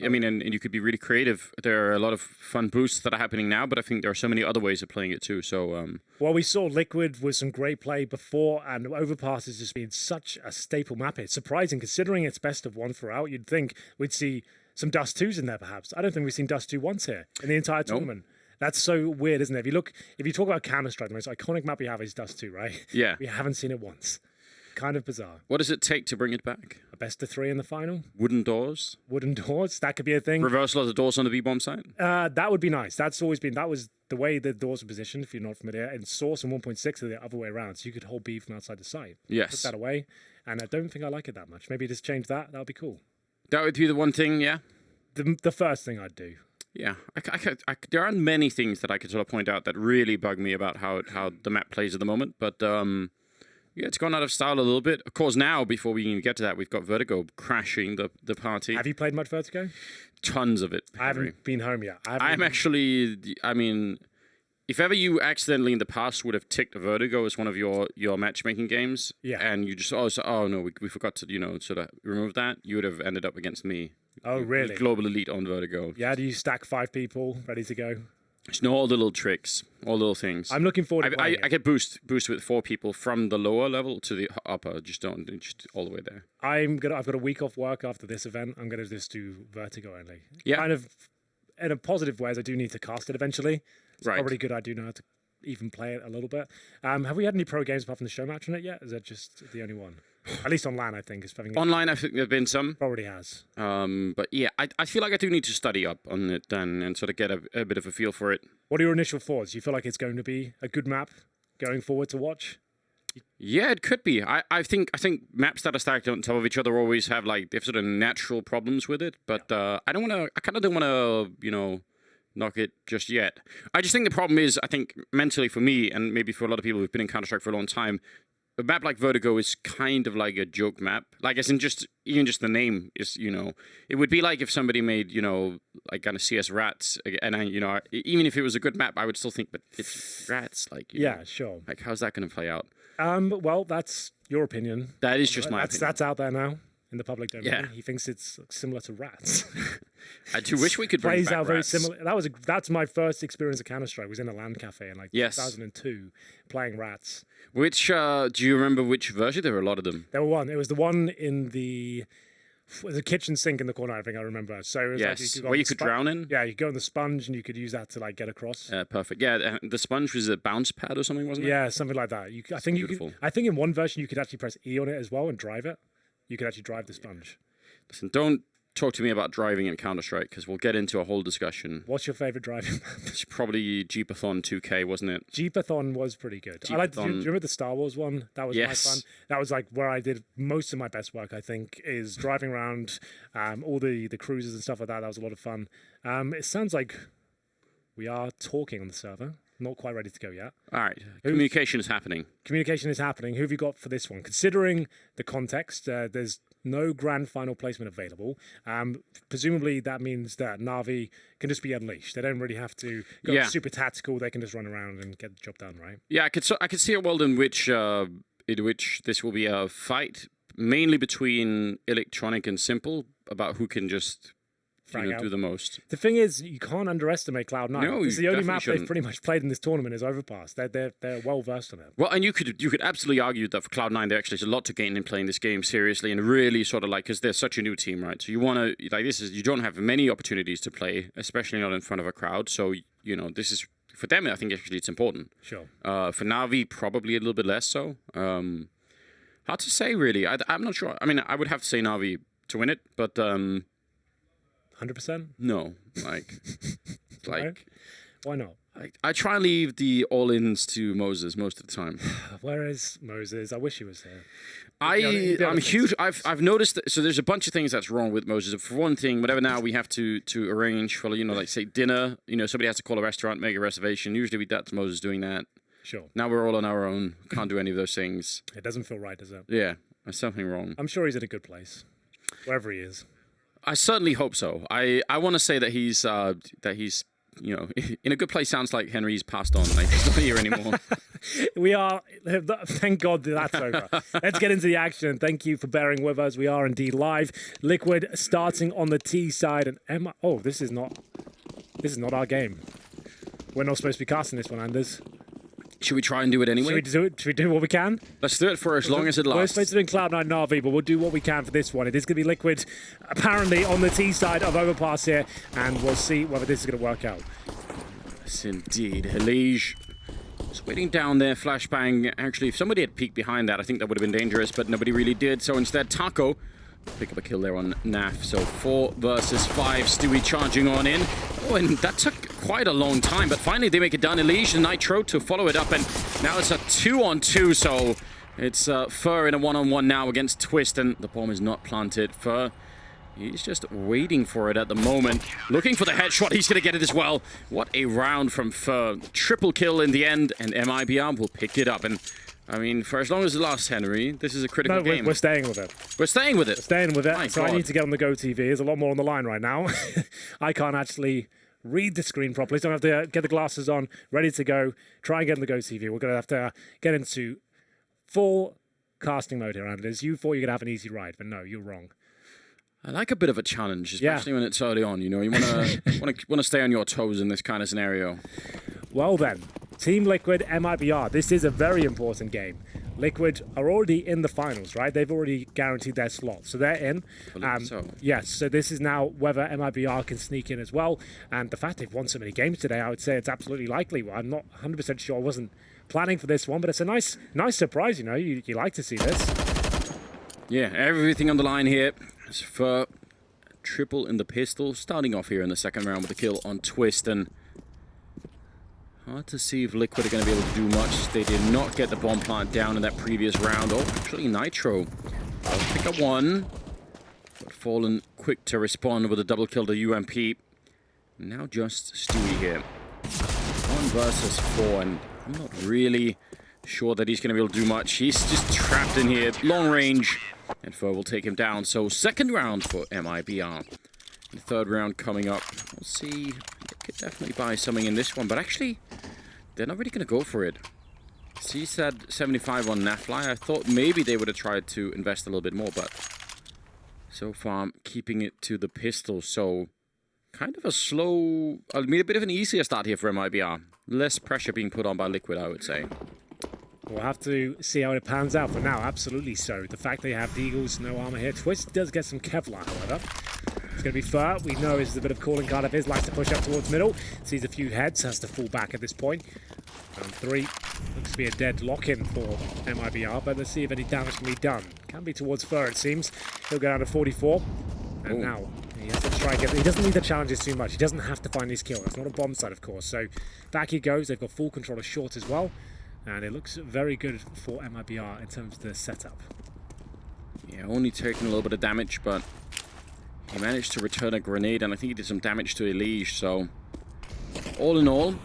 I mean, and you could be really creative. There are a lot of fun boosts that are happening now, but I think there are so many other ways of playing it too. So, well, we saw Liquid with some great play before, and Overpass has just been such a staple map. It's surprising considering it's best of one throughout. You'd think we'd see some Dust 2s in there, perhaps. I don't think we've seen Dust 2 once here in the entire tournament. That's so weird, isn't it? If you talk about Counter-Strike, the most iconic map we have is Dust 2, right? Yeah. We haven't seen it once. Kind of bizarre. What does it take to bring it back? A best of 3 in the final? Wooden doors? Wooden doors? That could be a thing. Reversal of the doors on the B-bomb site? That would be nice. That was the way the doors were positioned, if you're not familiar. And Source and 1.6 are the other way around, so you could hold B from outside the site. Yes. Put that away, and I don't think I like it that much. Maybe just change that. That would be cool. That would be the one thing, yeah? The first thing I'd do. Yeah, there aren't many things that I could sort of point out that really bug me about how the map plays at the moment, but yeah, it's gone out of style a little bit. Of course, now, before we even get to that, we've got Vertigo crashing the party. Have you played much Vertigo? Tons of it. I haven't been home yet. I'm actually, I mean, if ever you accidentally in the past would have ticked Vertigo as one of your matchmaking games, and you just, oh no, we forgot to, sort of remove that, you would have ended up against me. Oh, really? Global elite on Vertigo. Yeah, do you stack 5 people ready to go? It's all the little tricks, all little things. I'm looking forward to I get boost with 4 people from the lower level to the upper, just all the way there. I've got a week off work after this event. I'm gonna just do Vertigo only. Yeah. Kind of in a positive way, as I do need to cast it eventually. It's probably good I do know how to even play it a little bit. Have we had any pro games apart from the show match on it yet? Is that just the only one? At least on LAN, I think. Online, I think there have been some. Probably has. But yeah, I feel like I do need to study up on it and sort of get a bit of a feel for it. What are your initial thoughts? Do you feel like it's going to be a good map going forward to watch? Yeah, it could be. I think maps that are stacked on top of each other always have they have sort of natural problems with it. But I kind of don't want to, knock it just yet. I just think the problem is, I think mentally for me, and maybe for a lot of people who've been in Counter-Strike for a long time, a map like Vertigo is kind of like a joke map. Like, as in even just the name is, it would be like if somebody made, like kind of CS Rats, and even if it was a good map, I would still think, but it's Rats, yeah, sure. Like, how's that going to play out? Well, that's your opinion. That is just my opinion. That's out there now in the public domain. Yeah. He thinks it's similar to Rats. I do wish we could bring plays back out very Rats. similar. That's my first experience of Counter-Strike. Was in a LAN cafe in 2002 playing Rats. Which do you remember which version? There were a lot of them. There were one. It was the one in the kitchen sink in the corner. I think I remember. So it was yes, where you could drown in. Yeah, you go on the sponge and you could use that to get across. Perfect. Yeah, the sponge was a bounce pad or something, wasn't it? Yeah, something like that. I think in one version you could actually press E on it as well and drive it. You could actually drive the sponge. Listen, don't talk to me about driving in Counter-Strike, because we'll get into a whole discussion. What's your favorite driving map? It's probably Jeepathon 2K, wasn't it? Jeepathon was pretty good. Do you remember the Star Wars one? That was my fun. That was where I did most of my best work, I think, is driving around all the cruisers and stuff like that. That was a lot of fun. It sounds like we are talking on the server. Not quite ready to go yet. All right. Communication is happening. Communication is happening. Who have you got for this one? Considering the context, there's no grand final placement available. Presumably that means that Na'Vi can just be unleashed. They don't really have to go super tactical. They can just run around and get the job done, right? Yeah, I could see a world in which this will be a fight mainly between Electronic and Simple about who can just do the most. The thing is, you can't underestimate Cloud9. No, it's the only map they've pretty much played in this tournament is Overpass. They're well versed on it. Well, and you could absolutely argue that for Cloud9, there actually is a lot to gain in playing this game seriously and really sort of because they're such a new team, right? So you want to you don't have many opportunities to play, especially not in front of a crowd. So this is for them. I think actually it's important. Sure. For Na'Vi, probably a little bit less so. Hard to say, really. I'm not sure. I mean, I would have to say Na'Vi to win it, but 100%? No, why not? I try and leave the all-ins to Moses most of the time. Where is Moses? I wish he was here. I'm huge. I've noticed that, so there's a bunch of things that's wrong with Moses. For one thing, whatever now we have to arrange for say dinner. Somebody has to call a restaurant, make a reservation. Usually that's Moses doing that. Sure. Now we're all on our own. Can't do any of those things. It doesn't feel right, does it? Yeah, there's something wrong. I'm sure he's in a good place, wherever he is. I certainly hope so. I want to say that he's in a good place. Sounds like Henry's passed on. He's not here anymore. We are, thank God that's over. Let's get into the action. Thank you for bearing with us. We are indeed live. Liquid starting on the T side, and Emma. Oh, this is not our game. We're not supposed to be casting this one, Anders. Should we try and do it anyway? Should we do what we can? Let's do it for as long as it lasts. We're supposed to be in Cloud9 Na'Vi, but we'll do what we can for this one. It is going to be Liquid, apparently, on the T side of Overpass here, and we'll see whether this is going to work out. Yes, indeed. Elige was waiting down there, flashbang. Actually, if somebody had peeked behind that, I think that would have been dangerous, but nobody really did. So instead, Taco pick up a kill there on Naf. So 4 versus 5. Stewie charging on in. Oh, and that took quite a long time, but finally they make it done. Elige and Nitro to follow it up, and now it's a 2-on-2. So it's Fur in a 1-on-1 now against Twist, and the bomb is not planted. Fur, he's just waiting for it at the moment. Looking for the headshot. He's going to get it as well. What a round from Fur. Triple kill in the end, and MIBR will pick it up. And I mean, for as long as it lasts, Henry, this is a critical game. We're staying with it. We're staying with it. We're staying with it. My so God. I need to get on the Go TV. There's a lot more on the line right now. I can't actually read the screen properly, so I have to get the glasses on, ready to go, try and get on the Go TV. We're going to have to get into full casting mode here, Anders. You thought you were going to have an easy ride, but no, you're wrong. I like a bit of a challenge, especially when it's early on. You know, you want to stay on your toes in this kind of scenario. Well then, Team Liquid, MIBR. This is a very important game. Liquid are already in the finals, right? They've already guaranteed their slot, so they're in. Yes, so this is now whether MIBR can sneak in as well. And the fact they've won so many games today, I would say it's absolutely likely. Well, I'm not 100% sure. I wasn't planning for this one, but it's a nice surprise. You know, you like to see this. Yeah, everything on the line here. As for triple in the pistol, starting off here in the second round with a kill on Twist, and hard to see if Liquid are going to be able to do much. They did not get the bomb plant down in that previous round. Oh, actually, Nitro will pick up one, but Fallen quick to respond with a double kill to UMP. Now just Stewie here. 1 versus 4, and I'm not really sure that he's going to be able to do much. He's just trapped in here, long range, and Fur will take him down. So second round for MIBR. The third round coming up. We'll see. They could definitely buy something in this one, but actually, they're not really going to go for it. C said 75 on Nafly. I thought maybe they would have tried to invest a little bit more, but so far, keeping it to the pistol. So kind of a slow, I mean, a bit of an easier start here for MIBR. Less pressure being put on by Liquid, I would say. We'll have to see how it pans out for now. Absolutely so. The fact they have Deagles, no armor here. Twist does get some Kevlar, however. It's going to be Fur. We know is a bit of calling card of his. Likes to push up towards middle. Sees a few heads. Has to fall back at this point. Round 3. Looks to be a dead lock-in for MIBR. But let's see if any damage can be done. Can be towards Fur, it seems. He'll go down to 44. And now he has to try and get... He doesn't need the challenges too much. He doesn't have to find these kills. It's not a bomb site, of course. So back he goes. They've got full control of short as well. And it looks very good for MIBR in terms of the setup. Yeah, only taking a little bit of damage, but he managed to return a grenade, and I think he did some damage to Elige. So all in all,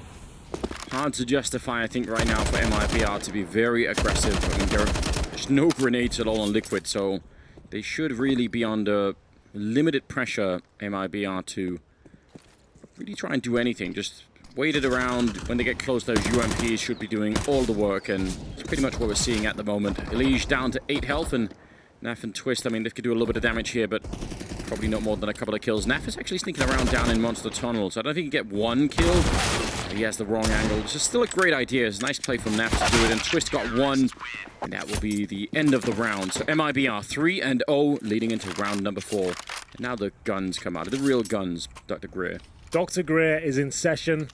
hard to justify, I think, right now for MIBR to be very aggressive. I mean, there's no grenades at all on Liquid, so they should really be under limited pressure, MIBR, to really try and do anything. Just wait it around. When they get close, those UMPs should be doing all the work, and it's pretty much what we're seeing at the moment. Elige down to 8 health, and Naf and Twist, I mean, they could do a little bit of damage here, but probably not more than a couple of kills. Naf is actually sneaking around down in Monster Tunnel, so I don't think he can get one kill. He has the wrong angle. This is still a great idea. It's a nice play from Naf to do it, and Twist got one, and that will be the end of the round. So MIBR 3-0, leading into round number 4. And now the guns come out, the real guns, Dr. Greer. Dr. Greer is in session.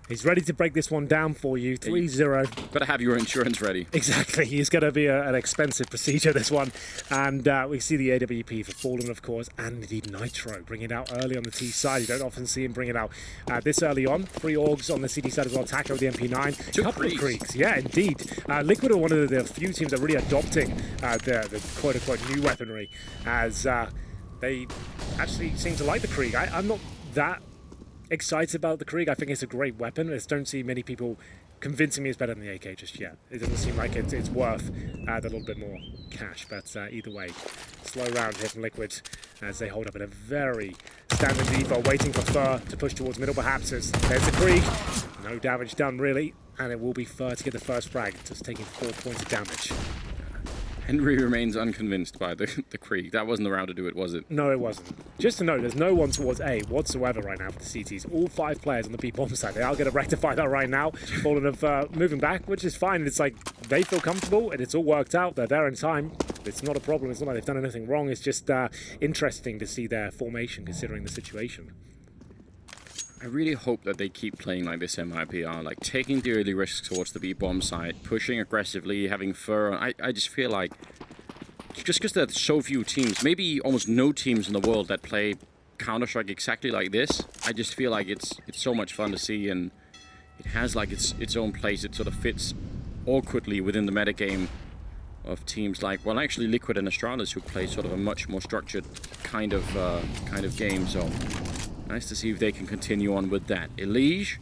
He's ready to break this one down for you. 3-0. Better have your insurance ready. Exactly. He's going to be an expensive procedure, this one. And we see the AWP for Fallen, of course, and indeed Nitro. Bring it out early on the T side. You don't often see him bring it out this early on. 3 Orgs on the CD side as well. Taco with the MP9. Couple of Creeks. Yeah, indeed. Liquid are one of the few teams that are really adopting the quote-unquote new weaponry, as they actually seem to like the Krieg. I'm not that excited about the Krieg. I think it's a great weapon. I just don't see many people convincing me it's better than the AK just yet. It doesn't seem like it's worth a little bit more cash, but either way, slow round here from Liquid as they hold up in a very standard default, waiting for Fur to push towards middle perhaps. There's the Krieg. No damage done really. and it will be Fur to get the first frag, just taking 4 points of damage. Henry remains unconvinced by the Krieg. That wasn't the round to do it, was it? No, it wasn't. Just to note, there's no one towards A whatsoever right now for the CTs. All 5 players on the B bomb side. They are going to rectify that right now. Fallen of moving back, which is fine. It's like they feel comfortable and it's all worked out. They're there in time. It's not a problem. It's not like they've done anything wrong. It's just interesting to see their formation considering the situation. I really hope that they keep playing like this MIBR, like taking the early risks towards the B-bomb side, pushing aggressively, having Fur. I just feel like, just because there's so few teams, maybe almost no teams in the world that play Counter-Strike exactly like this, I just feel like it's so much fun to see, and it has like its own place. It sort of fits awkwardly within the metagame of teams like, well, actually Liquid and Astralis, who play sort of a much more structured kind of game. So nice to see if they can continue on with that. Elige,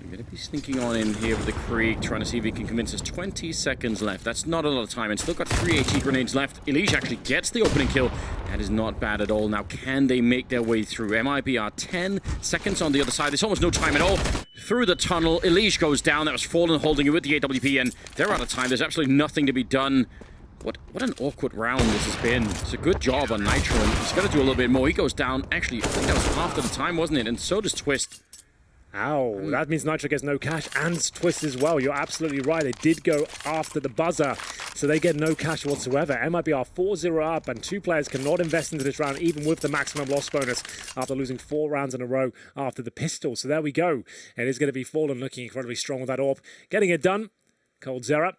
I'm going to be sneaking on in here with the Krieg, trying to see if he can convince us. 20 seconds left. That's not a lot of time, and still got 3 AT grenades left. Elige actually gets the opening kill. That is not bad at all. Now, can they make their way through? MIBR 10 seconds on the other side. There's almost no time at all. Through the tunnel, Elige goes down. That was Fallen holding it with the AWP, and they're out of time. There's absolutely nothing to be done. What an awkward round this has been. It's a good job on Nitro, and he's got to do a little bit more. He goes down. Actually, I think that was half the time, wasn't it? And so does Twist. Ow, that means Nitro gets no cash and Twist as well. You're absolutely right. They did go after the buzzer, so they get no cash whatsoever. MIBR 4-0 up, and 2 players cannot invest into this round, even with the maximum loss bonus, after losing 4 rounds in a row after the pistol. So there we go. It is going to be Fallen looking incredibly strong with that AWP. Getting it done. coldzera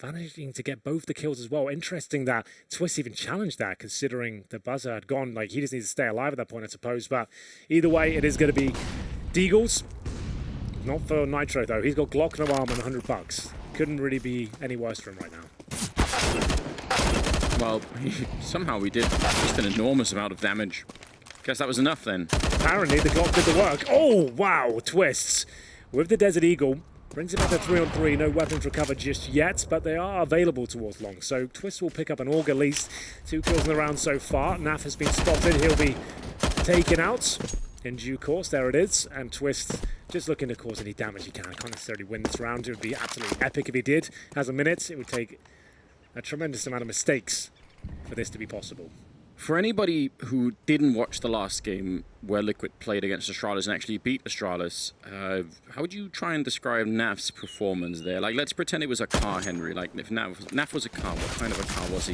managing to get both the kills as well. Interesting that Twist even challenged that, considering the buzzer had gone. Like, he just needs to stay alive at that point, I suppose. But either way, it is going to be Deagles. Not for Nitro, though. He's got Glock, no arm, and $100. Couldn't really be any worse for him right now. Well, somehow we did just an enormous amount of damage. Guess that was enough then. Apparently, the Glock did the work. Oh, wow. Twists with the Desert Eagle. Brings it back to 3-on-3. No weapons recovered just yet, but they are available towards long. So Twist will pick up an AUG at least. 2 kills in the round so far. Naf has been spotted. He'll be taken out in due course. There it is. And Twist just looking to cause any damage he can. Can't necessarily win this round. It would be absolutely epic if he did. Has a minute. It would take a tremendous amount of mistakes for this to be possible. For anybody who didn't watch the last game where Liquid played against Astralis and actually beat Astralis, how would you try and describe Naf's performance there? Like, let's pretend it was a car, Henry. Like, if Naf was a car, what kind of a car was he?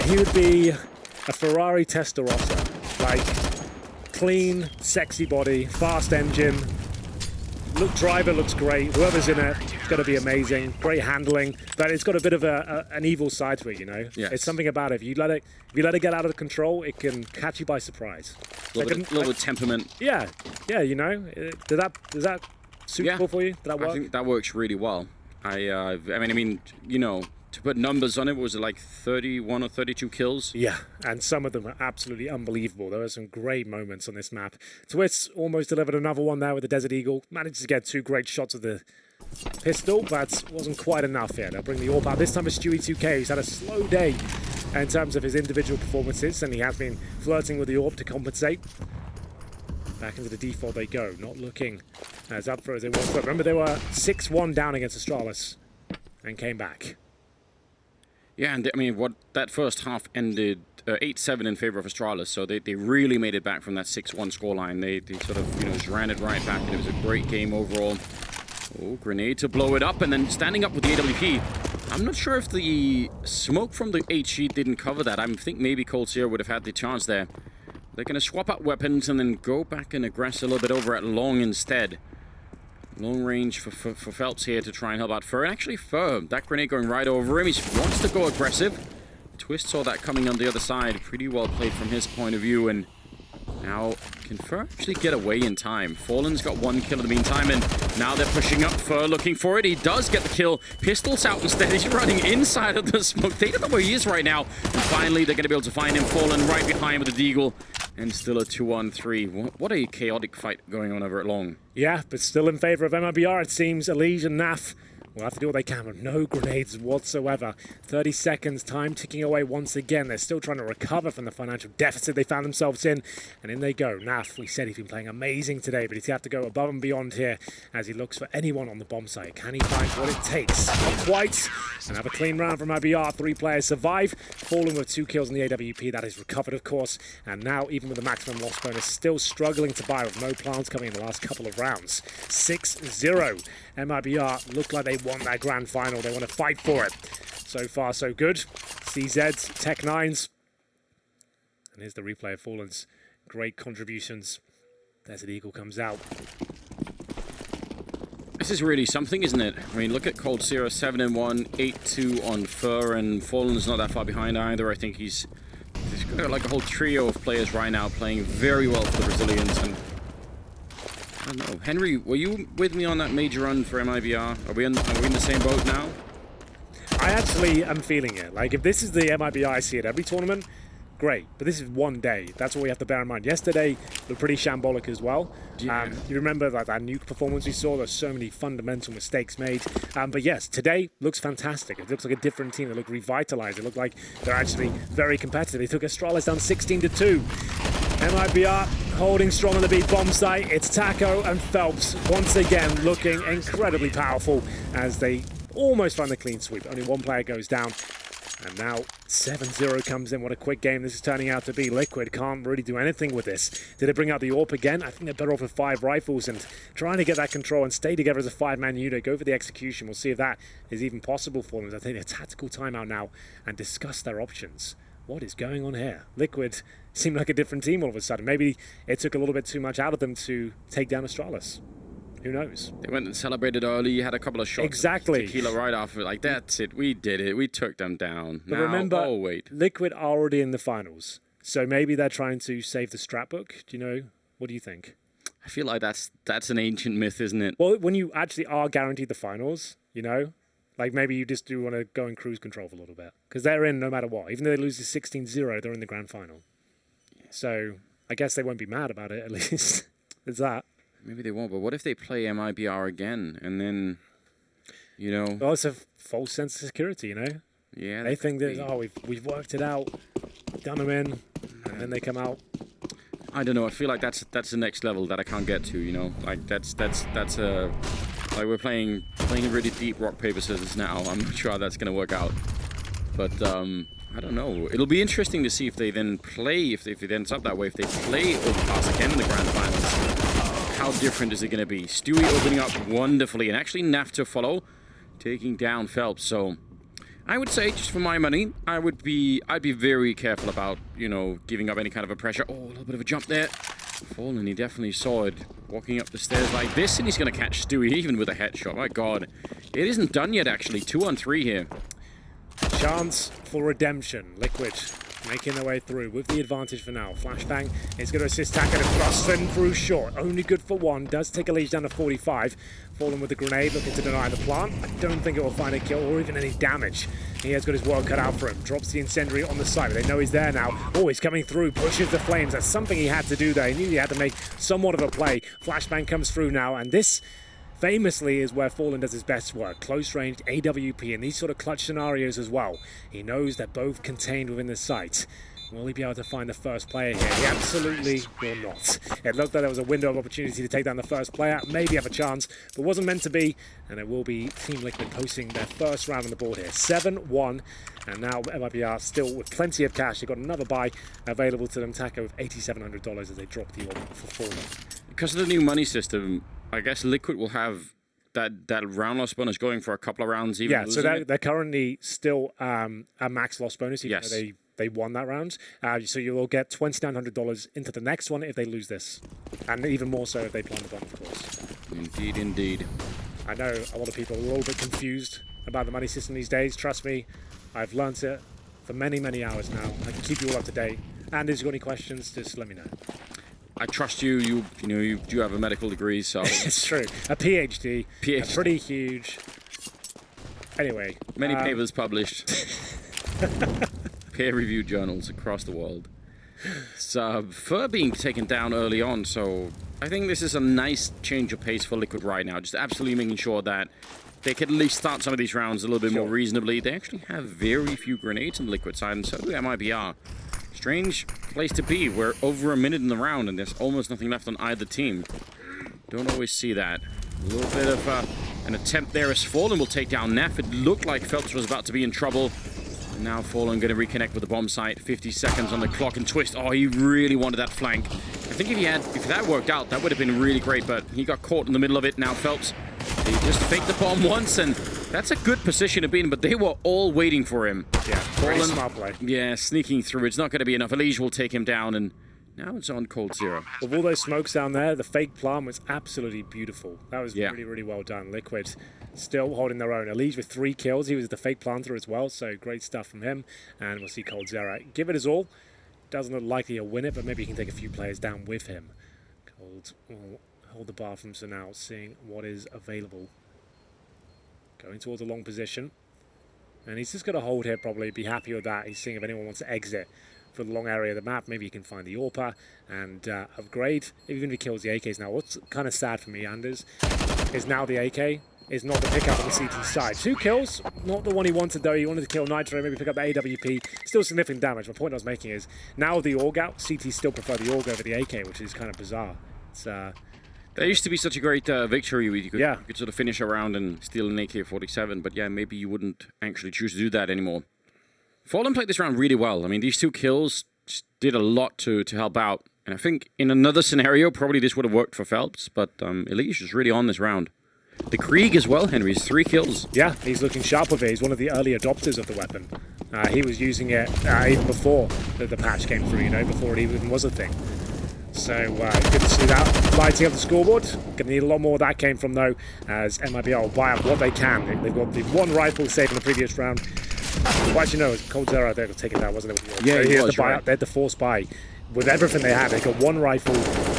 He would be a Ferrari Testarossa. Like, clean, sexy body, fast engine. Driver looks great. Whoever's in it, it's going to be amazing. Great handling, but it's got a bit of an evil side to it, you know. Yes. It's something about it. If you let it get out of control, it can catch you by surprise. A little bit of temperament. Yeah, you know. Does that suitable for you? Did that work? I think that works really well. I mean, you know, to put numbers on it, was it like 31 or 32 kills? Yeah, and some of them are absolutely unbelievable. There were some great moments on this map. Twist almost delivered another one there with the Desert Eagle. Managed to get 2 great shots of the pistol, but wasn't quite enough here. They'll bring the AWP out. This time it's Stewie2K, who's had a slow day in terms of his individual performances, and he has been flirting with the AWP to compensate. Back into the default they go, not looking as up for as they was. But remember, they were 6-1 down against Astralis and came back. Yeah, and I mean, what that first half ended 8-7 in favor of Astralis, so they really made it back from that 6-1 scoreline. They sort of, you know, just ran it right back, and it was a great game overall. Oh, grenade to blow it up, and then standing up with the AWP. I'm not sure if the smoke from the HE didn't cover that. I think maybe coldzera would have had the chance there. They're going to swap out weapons and then go back and aggress a little bit over at long instead. Long range for Phelps here to try and help out Fur. And actually Fur, that grenade going right over him. He wants to go aggressive. Twist saw that coming on the other side. Pretty well played from his point of view. And now, can Fur actually get away in time? Fallen's got 1 kill in the meantime, and now they're pushing up. Fur looking for it. He does get the kill. Pistol's out instead. He's running inside of the smoke. They don't know where he is right now. And finally, they're going to be able to find him. Fallen right behind with the Deagle. And still a 2-on-3. What a chaotic fight going on over at long. Yeah, but still in favor of MIBR, it seems. Elige and Naf will have to do what they can with no grenades whatsoever. 30 seconds, time ticking away once again. They're still trying to recover from the financial deficit they found themselves in. And in they go. Naf, we said he's been playing amazing today, but he's going to have to go above and beyond here as he looks for anyone on the bomb site. Can he find what it takes? Not quite. And have a clean round from MIBR. 3 players survive. Fallen with 2 kills in the AWP. That is recovered, of course. And now, even with the maximum loss bonus, still struggling to buy with no plants coming in the last couple of rounds. 6-0. MIBR look like they won that grand final. They want to fight for it. So far, so good. CZs, Tech 9s. And here's the replay of Fallen's great contributions. Desert Eagle comes out. This is really something, isn't it? I mean, look at Cold Zero, 7-1, 8-2 on Fur, and Fallen's not that far behind either. I think he's got like a whole trio of players right now playing very well for the Brazilians. And I don't know, Henry, were you with me on that major run for MIBR? Are we in the same boat now? I actually am feeling it. Like, if this is the MIBR I see at every tournament, great. But this is one day. That's what we have to bear in mind. Yesterday looked pretty shambolic as well. Yeah. You remember like that nuke performance we saw? There's so many fundamental mistakes made. But yes, today looks fantastic. It looks like a different team. They look revitalized. It looked like they're actually very competitive. They took Astralis down 16-2. MIBR holding strong on the B bomb site. It's Taco and Phelps once again looking incredibly powerful as they almost find the clean sweep. Only one player goes down. And now 7-0 comes in. What a quick game this is turning out to be. Liquid can't really do anything with this. Did it bring out the AWP again? I think they're better off with 5 rifles and trying to get that control and stay together as a 5-man unit. Go for the execution. We'll see if that is even possible for them. They take a tactical timeout now and discuss their options. What is going on here? Liquid seemed like a different team all of a sudden. Maybe it took a little bit too much out of them to take down Astralis. Who knows? They went and celebrated early, had a couple of shots. Exactly. Tequila right after, like, that's it. We did it. We took them down. But now, remember, oh, wait. Liquid are already in the finals. So maybe they're trying to save the strap book. Do you know? What do you think? I feel like that's an ancient myth, isn't it? Well, when you actually are guaranteed the finals, you know, like maybe you just do want to go in cruise control for a little bit. Because they're in no matter what. Even though they lose to 16-0, they're in the grand final. Yeah. So I guess they won't be mad about it, at least. There's that. Maybe they won't, but what if they play MIBR again and then, you know... Well, it's a false sense of security, you know? Yeah. They think that, oh, we've worked it out, done them in, and then they come out. I don't know. I feel like that's the next level that I can't get to, you know? Like, that's like we're playing really deep rock, paper, scissors now. I'm not sure how that's going to work out. But, I don't know. It'll be interesting to see if they then play, if it ends up that way, if they play Overpass again in the grand finals. How different is it going to be? Stewie opening up wonderfully, and actually Naf to follow, taking down Phelps. So I would say, just for my money, I'd be very careful about, you know, giving up any kind of a pressure. Oh, a little bit of a jump there. Fallen, he definitely saw it. Walking up the stairs like this, and he's going to catch Stewie even with a headshot. My God. It isn't done yet, actually. 2-on-3 here. Chance for redemption. Liquid making their way through with the advantage for now. Flashbang is going to assist Tacker to thrust them through short. Only good for 1. Does take a lead down to 45. Fallen with the grenade, looking to deny the plant. I don't think it will find a kill or even any damage. He has got his work cut out for him. Drops the incendiary on the side. They know he's there now. Oh, he's coming through. Pushes the flames. That's something he had to do there. He knew he had to make somewhat of a play. Flashbang comes through now, and this famously is where Fallen does his best work. Close range AWP in these sort of clutch scenarios as well. He knows they're both contained within the site. Will he be able to find the first player here? He absolutely will not. It looked like there was a window of opportunity to take down the first player, maybe have a chance, but wasn't meant to be, and it will be Team Liquid posting their first round on the board here. 7-1, and now MIBR still with plenty of cash. They've got another buy available to them. Taco with $8,700 as they drop the order for Fallen. Because of the new money system, I guess Liquid will have that round loss bonus going for a couple of rounds. Even so they're currently still a max loss bonus, even though they won that round. So you'll get $2,900 into the next one if they lose this. And even more so if they plant the bomb, of course. Indeed, indeed. I know a lot of people are a little bit confused about the money system these days. Trust me, I've learnt it for many, many hours now. I can keep you all up to date. And if you've got any questions, just let me know. I trust you. You do have a medical degree, so it's true. A PhD. A pretty huge. Anyway, many papers published, peer-reviewed journals across the world. So Fur being taken down early on, so I think this is a nice change of pace for Liquid right now. Just absolutely making sure that they can at least start some of these rounds a little bit more reasonably. They actually have very few grenades on the Liquid side, and so do MIBR. Strange place to be. We're over a minute in the round, and there's almost nothing left on either team. Don't always see that. A little bit of an attempt there as Fallen will take down Neff. It looked like Phelps was about to be in trouble. And now Fallen going to reconnect with the bomb site. 50 seconds on the clock and Twist. Oh, he really wanted that flank. I think if that worked out, that would have been really great, but he got caught in the middle of it. Now Phelps, he just faked the bomb once, and that's a good position to be in, but they were all waiting for him. Yeah, Fallen, smart play. Yeah, sneaking through. It's not going to be enough. Elige will take him down, and now it's on Cold Zero. With all those smokes down there, the fake plant was absolutely beautiful. That was really, really well done. Liquid still holding their own. Elige with 3 kills. He was the fake planter as well, so great stuff from him. And we'll see Cold Zero give it his all. Doesn't look likely he'll win it, but maybe he can take a few players down with him. Cold will hold the bar from now, seeing what is available. Going towards a long position. And he's just going to hold here, probably be happy with that. He's seeing if anyone wants to exit for the long area of the map. Maybe he can find the AWPer and upgrade. Even if he kills the AKs now. What's kind of sad for me, Anders, is now the AK is not the pickup on the CT side. 2 kills, not the one he wanted though. He wanted to kill Nitro, maybe pick up the AWP. Still significant damage. My point I was making is, now with the AUG out, CT still prefer the AUG over the AK, which is kind of bizarre. It's, there used to be such a great victory where you could sort of finish a round and steal an AK-47, but yeah, maybe you wouldn't actually choose to do that anymore. Fallen played this round really well. I mean, these 2 kills did a lot to help out, and I think in another scenario, probably this would have worked for Phelps, but Elige is really on this round. The Krieg as well, Henry's 3 kills. Yeah, he's looking sharp with it. He's one of the early adopters of the weapon. He was using it even before the patch came through, you know, before it even was a thing. So good to see that lighting up the scoreboard. Going to need a lot more of that came from, though, as MIBR will buy up what they can. They've got the 1 rifle saved in the previous round. Well, actually, no, Cold Zero there to take it down, wasn't it? Yeah, so he was, the buy up. They had the force buy. With everything they had, they got 1 rifle,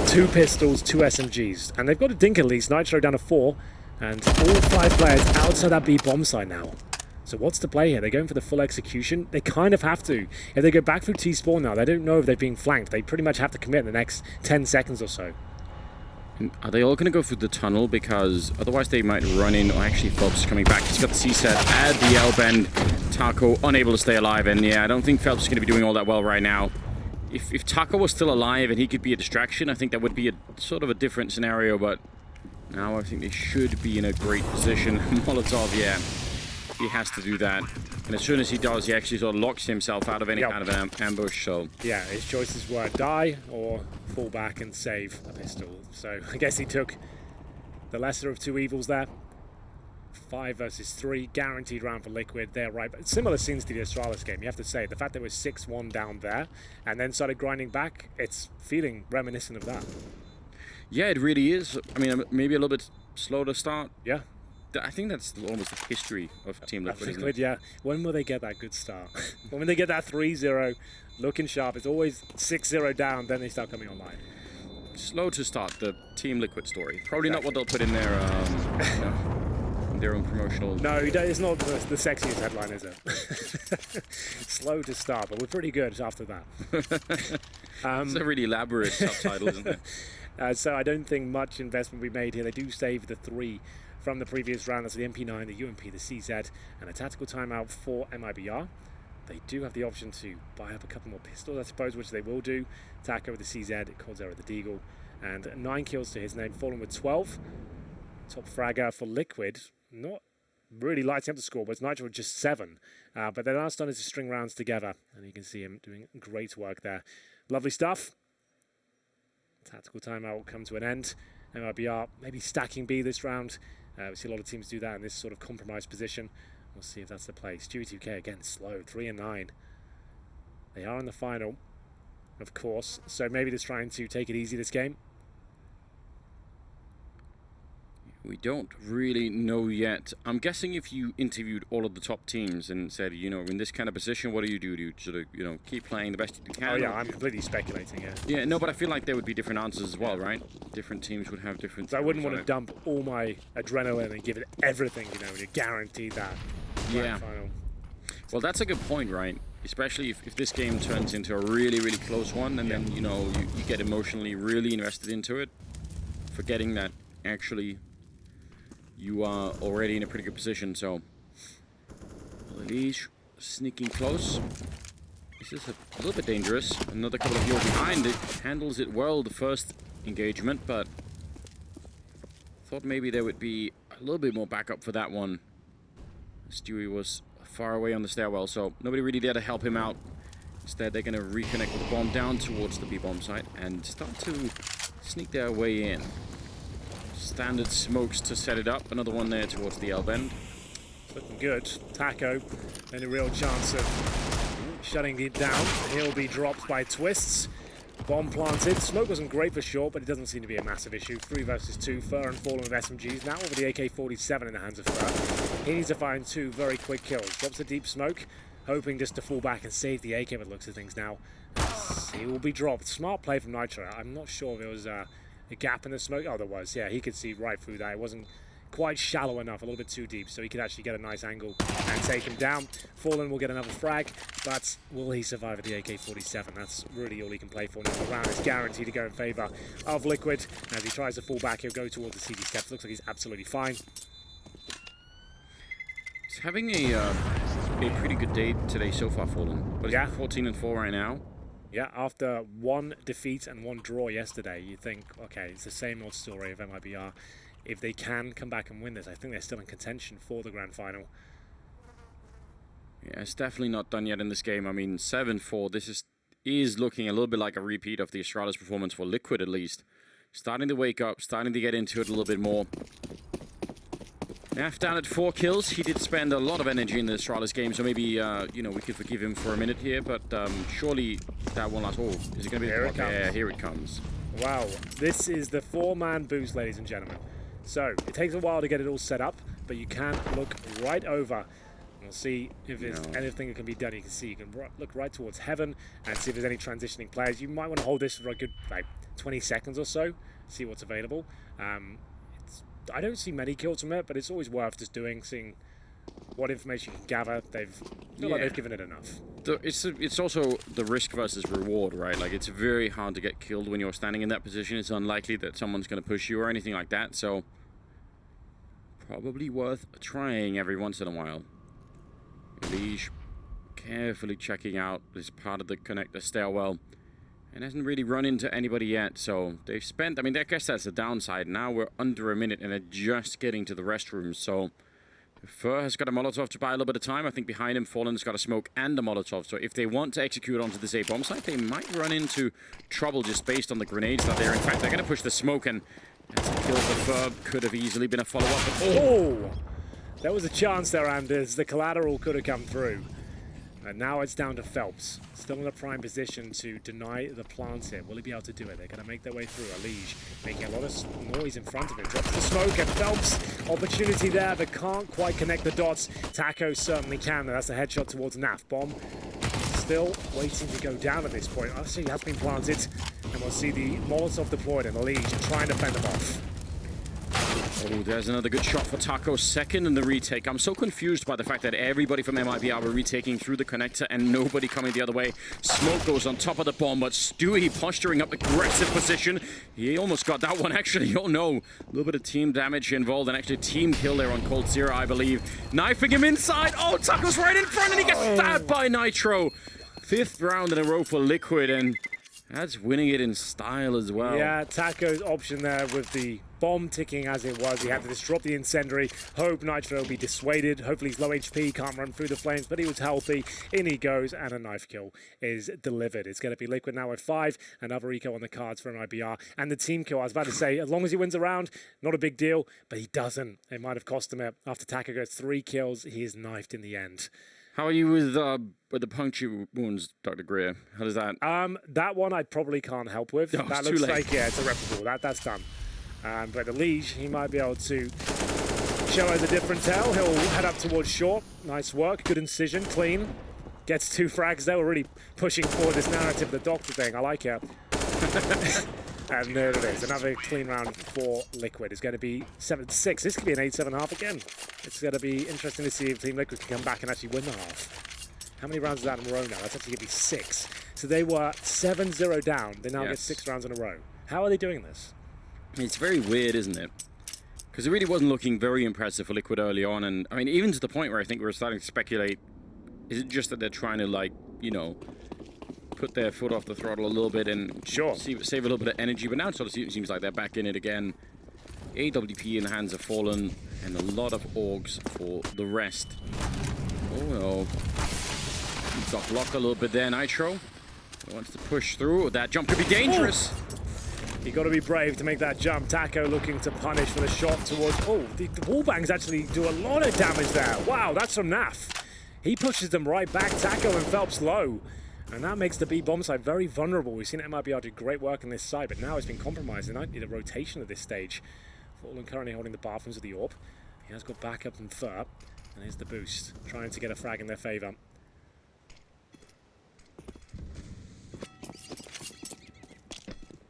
2 pistols, 2 SMGs. And they've got a dink at least. Nitro down to 4. And all 5 players outside that B bomb site now. So what's the play here? They're going for the full execution. They kind of have to. If they go back through T-spawn now, they don't know if they're being flanked. They pretty much have to commit in the next 10 seconds or so. And are they all going to go through the tunnel? Because otherwise they might run in. Or actually, Phelps is coming back. He's got the C-set at the L-bend. Taco unable to stay alive. And yeah, I don't think Phelps is going to be doing all that well right now. If Taco was still alive and he could be a distraction, I think that would be a sort of a different scenario. But now I think they should be in a great position. Molotov, yeah. He has to do that. And as soon as he does, he actually sort of locks himself out of any kind of an ambush. So yeah, his choices were die or fall back and save a pistol. So I guess he took the lesser of 2 evils there. 5 versus 3, guaranteed round for Liquid. They're right, but similar scenes to the Astralis game. You have to say the fact that it was 6-1 down there and then started grinding back. It's feeling reminiscent of that. Yeah, it really is. I mean, maybe a little bit slow to start. Yeah. I think that's almost the history of Team Liquid, isn't it? Yeah. When will they get that good start? When they get that 3-0, looking sharp, it's always 6-0 down, then they start coming online. Slow to start, the Team Liquid story. Probably not what they'll put in their, you know, their own promotional... No, it's not the sexiest headline, is it? Slow to start, but we're pretty good after that. It's a really elaborate subtitle, isn't it? So I don't think much investment we made here. They do save the 3 from the previous round. That's the MP9, the UMP, the CZ, and a tactical timeout for MIBR. They do have the option to buy up a couple more pistols, I suppose, which they will do. Taco with the CZ, Cold Zero with the Deagle, and 9 kills to his name, Fallen with 12. Top fragger for Liquid, not really lighting up the score, but it's Nitro with just 7. But they're now starting to string rounds together, and you can see him doing great work there. Lovely stuff. Tactical timeout will come to an end. MIBR maybe stacking B this round. We see a lot of teams do that in this sort of compromised position. We'll see if that's the play. Stewie 2K again slow, 3-9. They are in the final, of course, so maybe they're trying to take it easy this game. We don't really know yet. I'm guessing if you interviewed all of the top teams and said, you know, in this kind of position, what do? Do you sort of, you know, keep playing the best you can? Oh yeah, I'm completely speculating, yeah. Yeah, no, but I feel like there would be different answers as well, right? Different teams would have different... So I wouldn't want to dump all my adrenaline and give it everything, you know, and you guarantee that. Yeah. Final. Well, that's a good point, right? Especially if this game turns into a really, really close one and then, you know, you get emotionally really invested into it. forgetting that actually you are already in a pretty good position. So Leash sneaking close. This is a little bit dangerous. Another couple of heals behind. It handles it well the first engagement, but thought maybe there would be a little bit more backup for that one. Stewie was far away on the stairwell, so nobody really there to help him out. Instead, they're going to reconnect with the bomb down towards the B-bomb site and start to sneak their way in. Standard smokes to set it up. Another one there towards the L-bend. Looking good. Taco, any real chance of shutting it down. He'll be dropped by Twists. Bomb planted. Smoke wasn't great for short, but it doesn't seem to be a massive issue. 3 versus 2. Fur and Fallen with SMGs. Now with the AK-47 in the hands of Fur. He needs to find 2 very quick kills. Drops a deep smoke, hoping just to fall back and save the AK with looks of things now. He will be dropped. Smart play from Nitro. I'm not sure if there was a gap in the smoke. Oh, there was. Yeah, he could see right through that. It wasn't quite shallow enough, a little bit too deep, so he could actually get a nice angle and take him down. Fallen will get another frag, but will he survive at the AK-47? That's really all he can play for now. The round is guaranteed to go in favor of Liquid. As he tries to fall back, he'll go towards the CD steps. Looks like he's absolutely fine. He's having a pretty good day today so far, Fallen. But yeah, 14 and 4 right now. Yeah, after 1 defeat and 1 draw yesterday, you think, okay, it's the same old story of MIBR. If they can come back and win this, I think they're still in contention for the grand final. Yeah, it's definitely not done yet in this game. I mean, 7-4, this is looking a little bit like a repeat of the Astralis performance for Liquid, at least. Starting to wake up, starting to get into it a little bit more. Naf down at 4 kills. He did spend a lot of energy in the Astralis game, so maybe, you know, we could forgive him for a minute here, but surely that won't last. Oh, is it going to be here the clock? Yeah, here it comes. Wow, this is the 4-man boost, ladies and gentlemen. So, it takes a while to get it all set up, but you can look right over and we'll see if there's anything that can be done. You can see, you can look right towards Heaven and see if there's any transitioning players. You might want to hold this for a good, like, 20 seconds or so, see what's available. I don't see many kills from it, but it's always worth just seeing what information you can gather. Feel like they've given it enough. It's also the risk versus reward, right? Like, it's very hard to get killed when you're standing in that position. It's unlikely that someone's going to push you or anything like that, so probably worth trying every once in a while. Leash carefully checking out this part of the connector stairwell and hasn't really run into anybody yet, so they've spent, I mean, I guess that's the downside. Now we're under a minute and they're just getting to the restrooms, so Fur has got a Molotov to buy a little bit of time. I think behind him, Fallen's got a smoke and a Molotov. So if they want to execute onto this A-bomb site, they might run into trouble just based on the grenades that they're. In fact, they're going to push the smoke, and that's a kill for Fur. Could have easily been a follow-up. Oh! There was a chance there, Anders. The collateral could have come through. And now it's down to Phelps. Still in a prime position to deny the plant here. Will he be able to do it? They're going to make their way through. Alige making a lot of noise in front of him. Drops the smoke, and Phelps, opportunity there, but can't quite connect the dots. Taco certainly can. That's a headshot towards Naf. Bomb still waiting to go down at this point. Actually, he has been planted. And we'll see the Molotov deployed, and Alige trying to fend them off. Oh, there's another good shot for Taco. Second in the retake. I'm so confused by the fact that everybody from MIBR were retaking through the connector and nobody coming the other way. Smoke goes on top of the bomb, but Stewie posturing up aggressive position. He almost got that one, actually. Oh, no. A little bit of team damage involved and actually team kill there on Cold Zero, I believe. Knifing him inside. Oh, Taco's right in front and he gets stabbed by Nitro. 5th round in a row for Liquid, and that's winning it in style as well. Yeah, Taco's option there with the bomb ticking as it was. He had to disrupt the incendiary. Hope Nitro will be dissuaded. Hopefully he's low HP, can't run through the flames, but he was healthy. In he goes, and a knife kill is delivered. It's going to be Liquid now at 5. Another eco on the cards for MIBR. And the team kill, I was about to say, as long as he wins a round, not a big deal, but he doesn't. It might have cost him it. After Taco goes 3 kills, he is knifed in the end. How are you with the puncture wounds, Dr. Greer? How does that? That one I probably can't help with. Oh, that looks like, yeah, it's irreparable. That's done. But the Liege, he might be able to show us a different tale. He'll head up towards short. Nice work, good incision, clean. Gets 2 frags. They were really pushing forward this narrative, the doctor thing. I like it. And there it is, another clean round for Liquid. It's going to be 7-6. This could be an 8-7.5 again. It's going to be interesting to see if Team Liquid can come back and actually win the half. How many rounds is that in a row now? That's actually going to be 6. So they were 7-0 down. They now get 6 rounds in a row. How are they doing this? It's very weird, isn't it? Because it really wasn't looking very impressive for Liquid early on, and I mean, even to the point where I think we're starting to speculate, is it just that they're trying to, like, you know, put their foot off the throttle a little bit and save a little bit of energy, but now it sort of seems like they're back in it again. AWP in the hands of Fallen, and a lot of Orgs for the rest. Oh no. He got blocked a little bit there, Nitro. He wants to push through. That jump could be dangerous. You got to be brave to make that jump. Taco looking to punish for the shot towards... Oh, the wallbangs actually do a lot of damage there. Wow, that's from Naf. He pushes them right back. Taco and Phelps low. And that makes the B bomb side very vulnerable. We've seen MIBR do great work on this side, but now it's been compromised. And I need a rotation at this stage. Fallen currently holding the bathrooms with the AWP. He has got backup and Fur. And here's the boost. Trying to get a frag in their favor.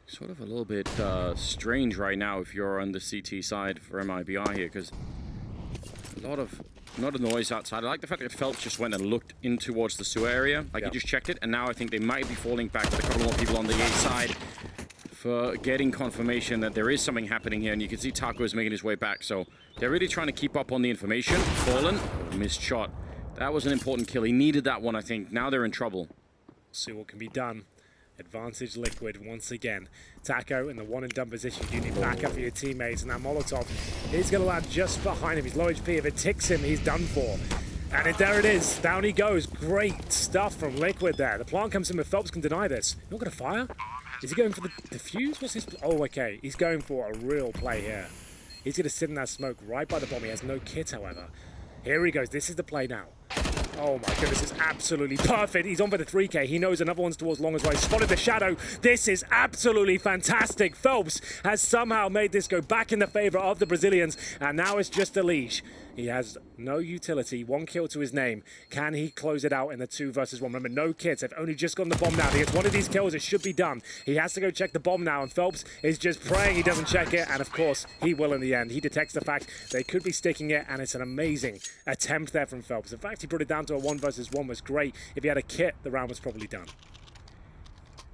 Sort of a little bit strange right now if you're on the CT side for MIBR here, because a lot of noise outside. I like the fact that Phelps just went and looked in towards the sewer area, like he just checked it, and now I think they might be falling back with a couple more people on the A side for getting confirmation that there is something happening here, and you can see Taco is making his way back, so they're really trying to keep up on the information. Fallen, missed shot. That was an important kill. He needed that one, I think. Now they're in trouble. See what can be done. Advantage Liquid once again. Taco in the one and done position. You need backup for your teammates, and that Molotov is going to land just behind him. He's low HP. If it ticks him, he's done for. And there it is. Down he goes. Great stuff from Liquid there. The plant comes in, but Phelps can deny this. Not going to fire? Is he going for the defuse? What's his... Oh, okay. He's going for a real play here. He's going to sit in that smoke right by the bomb. He has no kit, however. Here he goes. This is the play now. Oh my goodness, it's absolutely perfect. He's on for the 3K. He knows another one's towards long as well. He spotted the shadow. This is absolutely fantastic. Phelps has somehow made this go back in the favor of the Brazilians, and now it's just a leash. He has no utility, 1 kill to his name. Can he close it out in the 2 versus 1? Remember, no kits. They've only just gotten the bomb now. He gets one of these kills. It should be done. He has to go check the bomb now, and Phelps is just praying he doesn't check it, and of course, he will in the end. He detects the fact they could be sticking it, and it's an amazing attempt there from Phelps. In fact, he brought it down to a 1 versus 1 was great. If he had a kit, the round was probably done.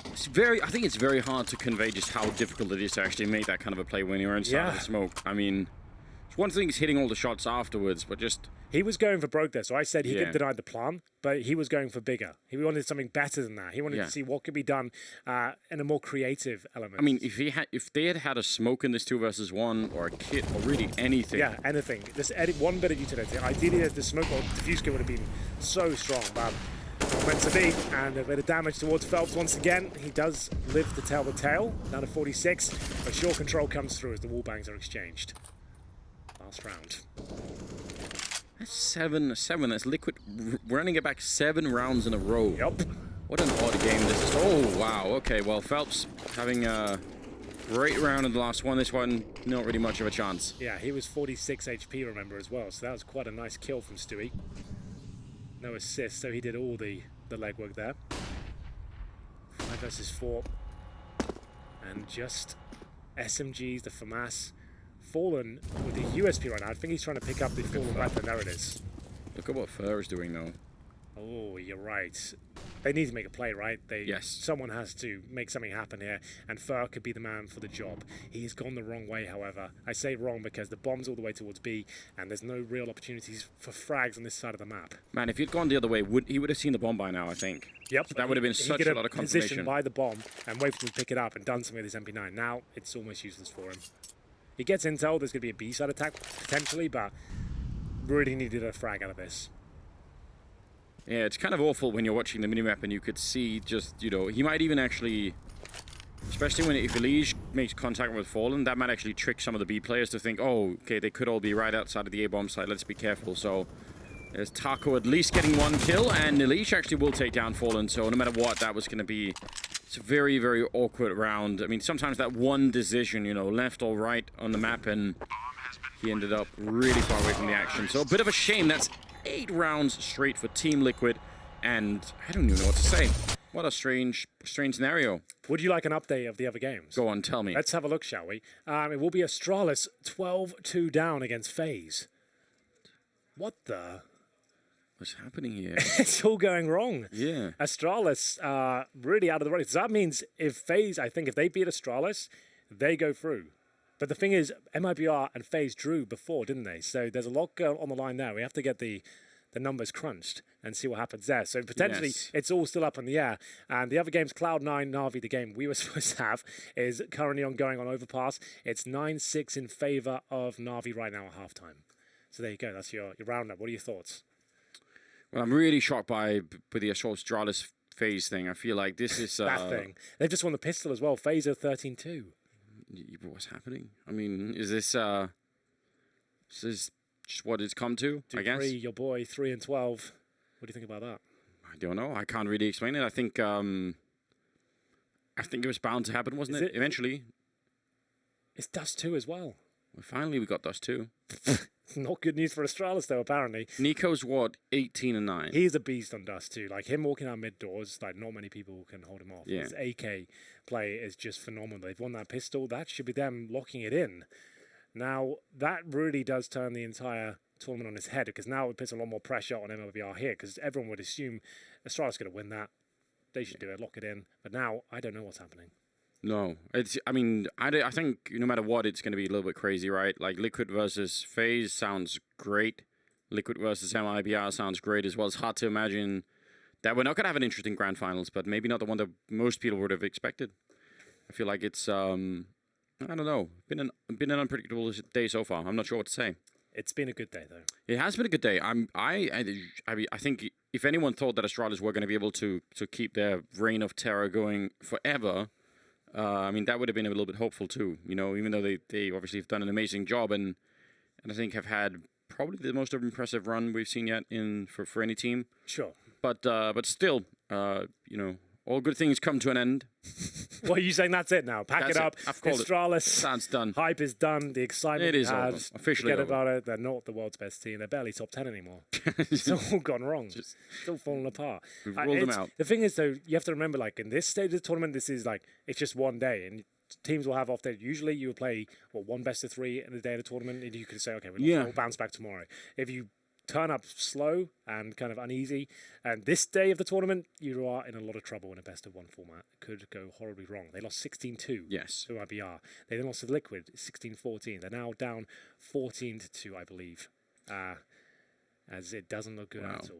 I think it's very hard to convey just how difficult it is to actually make that kind of a play when you're inside of the smoke. I mean, it's one thing is hitting all the shots afterwards, but just... He was going for broke there, so I said he could deny the plan, but he was going for bigger. He wanted something better than that. He wanted to see what could be done in a more creative element. I mean, if they had had a smoke in this 2 versus 1 or a kit or really anything. Yeah, anything. Just one bit of utility. Ideally, the smoke or diffuse kit would have been so strong, but meant to be. And a bit of damage towards Phelps once again. He does live to tell the tale. Down to 46, but sure control comes through as the wallbangs are exchanged. Last round. That's 7. That's Liquid running it back 7 rounds in a row. Yep. What an odd game this is. Oh, wow. Okay, well, Phelps having a great round in the last one. This one, not really much of a chance. Yeah, he was 46 HP, remember, as well. So that was quite a nice kill from Stewie. No assist, so he did all the legwork there. 5 versus 4. And just SMGs, the FAMAS. Fallen with the USP right now. I think he's trying to pick up the Fallen weapon. There it is. Look at what Fur is doing though. Oh, you're right. They need to make a play, right? Yes. Someone has to make something happen here, and Fur could be the man for the job. He's gone the wrong way, however. I say wrong because the bomb's all the way towards B, and there's no real opportunities for frags on this side of the map. Man, if he'd gone the other way, he would have seen the bomb by now, I think. Yep. So that would have been such a lot of confirmation. Positioned by the bomb and waited to pick it up and done something with his MP9. Now it's almost useless for him. He gets intel, there's going to be a B-side attack, potentially, but really needed a frag out of this. Yeah, it's kind of awful when you're watching the minimap and you could see just, you know, he might even actually, especially if Elige makes contact with Fallen, that might actually trick some of the B players to think, oh, okay, they could all be right outside of the A-bomb side, let's be careful. So there's Taco at least getting 1 kill, and Elige actually will take down Fallen, so no matter what, that was going to be... It's a very, very awkward round. I mean, sometimes that one decision, you know, left or right on the map, and he ended up really far away from the action. So a bit of a shame. That's 8 rounds straight for Team Liquid, and I don't even know what to say. What a strange scenario. Would you like an update of the other games? Go on, tell me. Let's have a look, shall we? It will be Astralis 12-2 down against FaZe. What the... What's happening here? It's all going wrong. Yeah. Astralis really out of the running. So that means if FaZe, I think if they beat Astralis, they go through. But the thing is, MIBR and FaZe drew before, didn't they? So there's a lot going on the line there. We have to get the numbers crunched and see what happens there. So potentially it's all still up in the air. And the other games, Cloud9, Na'Vi, the game we were supposed to have, is currently ongoing on Overpass. It's 9-6 in favor of Na'Vi right now at halftime. So there you go. That's your roundup. What are your thoughts? Well, I'm really shocked by the Astralis FaZe thing. I feel like this is... that thing. They've just won the pistol as well. FaZe are 13-2. What's happening? I mean, is this just what it's come to, I guess? 3, your boy, 3-12. What do you think about that? I don't know. I can't really explain it. I think it was bound to happen, wasn't it? Eventually. It's Dust 2 as well. Finally, we got Dust 2. Not good news for Astralis, though, apparently. Nico's what? 18-9. He's a beast on Dust 2. Like, him walking out mid doors, like, not many people can hold him off. Yeah. His AK play is just phenomenal. They've won that pistol. That should be them locking it in. Now, that really does turn the entire tournament on its head, because now it puts a lot more pressure on MLBR here, because everyone would assume Astralis going to win that. They should do it, lock it in. But now, I don't know what's happening. No, I mean, I think no matter what, it's going to be a little bit crazy, right? Like Liquid versus FaZe sounds great. Liquid versus MIBR sounds great as well. It's hard to imagine that we're not going to have an interesting grand finals, but maybe not the one that most people would have expected. I feel like it's, I don't know, been an unpredictable day so far. I'm not sure what to say. It's been a good day, though. It has been a good day. I think if anyone thought that Astralis were going to be able to keep their reign of terror going forever, I mean, that would have been a little bit hopeful too, you know, even though they obviously have done an amazing job and I think have had probably the most impressive run we've seen yet for any team. Sure. But still, you know, all good things come to an end. Well, are you saying that's it now? Pack it up. I've called Astralis. Sounds done. Hype is done. The excitement It is had. over. Officially Forget over. about it. They're not the world's best team. They're barely top 10 anymore. It's all gone wrong. Still falling apart. We've ruled them out. The thing is, though, you have to remember, like, in this stage of the tournament, this is like, it's just one day. And teams will have off days. Usually you will play, one best of 3 in the day of the tournament. And you could say, okay, we'll bounce back tomorrow. If you turn up slow and kind of uneasy, and this day of the tournament, you are in a lot of trouble in a best-of-1 format. It could go horribly wrong. They lost 16-2 Yes. to MIBR. They then lost to Liquid 16-14. They're now down 14-2, I believe, as it doesn't look good at all.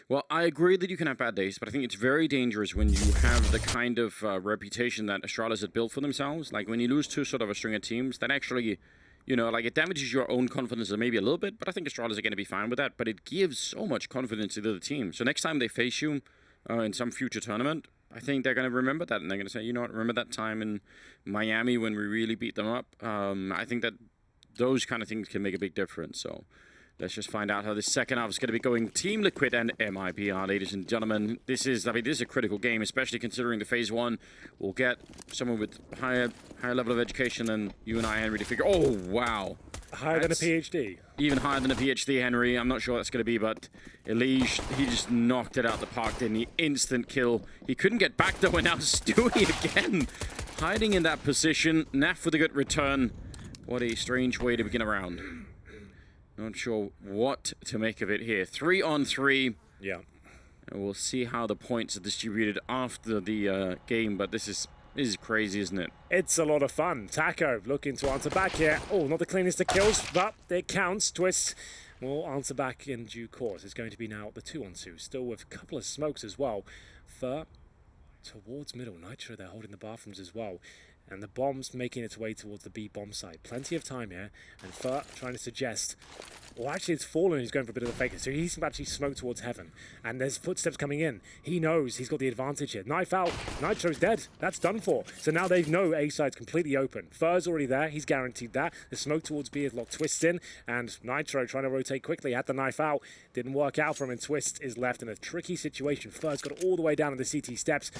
Well, I agree that you can have bad days, but I think it's very dangerous when you have the kind of reputation that Astralis had built for themselves. Like, when you lose to sort of a string of teams, that actually... You know, like, it damages your own confidence maybe a little bit, but I think Astralis are going to be fine with that. But it gives so much confidence to the other team. So next time they face you in some future tournament, I think they're going to remember that. And they're going to say, you know what, remember that time in Miami when we really beat them up? I think that those kind of things can make a big difference. So let's just find out how this second half is going to be going. Team Liquid and MIBR, ladies and gentlemen. This is a critical game, especially considering the phase 1 will get someone with higher level of education than you and I, Henry, to figure. Oh, wow. Higher than a PhD. Even higher than a PhD, Henry. I'm not sure what that's going to be, but Elige, he just knocked it out the park, didn't he? Instant kill. He couldn't get back, though, and now Stewie again. Hiding in that position. Naf with a good return. What a strange way to begin a round. Not sure what to make of it here. 3-on-3. Yeah. And we'll see how the points are distributed after the game, but this is crazy, isn't it? It's a lot of fun. Taco looking to answer back here. Oh, not the cleanest of kills, but it counts. Twist will answer back in due course. It's going to be now the 2-on-2, still with a couple of smokes as well. Fur towards middle. Nitro, they're holding the bathrooms as well. And the bomb's making its way towards the B bomb site. Plenty of time here. And Fur trying to suggest... Well, actually, it's Fallen who's going for a bit of a faker. So he's actually smoked towards heaven. And there's footsteps coming in. He knows he's got the advantage here. Knife out. Nitro's dead. That's done for. So now they know A side's completely open. Fur's already there. He's guaranteed that. The smoke towards B is locked. Twist in. And Nitro trying to rotate quickly. Had the knife out. Didn't work out for him. And Twist is left in a tricky situation. Fur's got all the way down to the CT steps.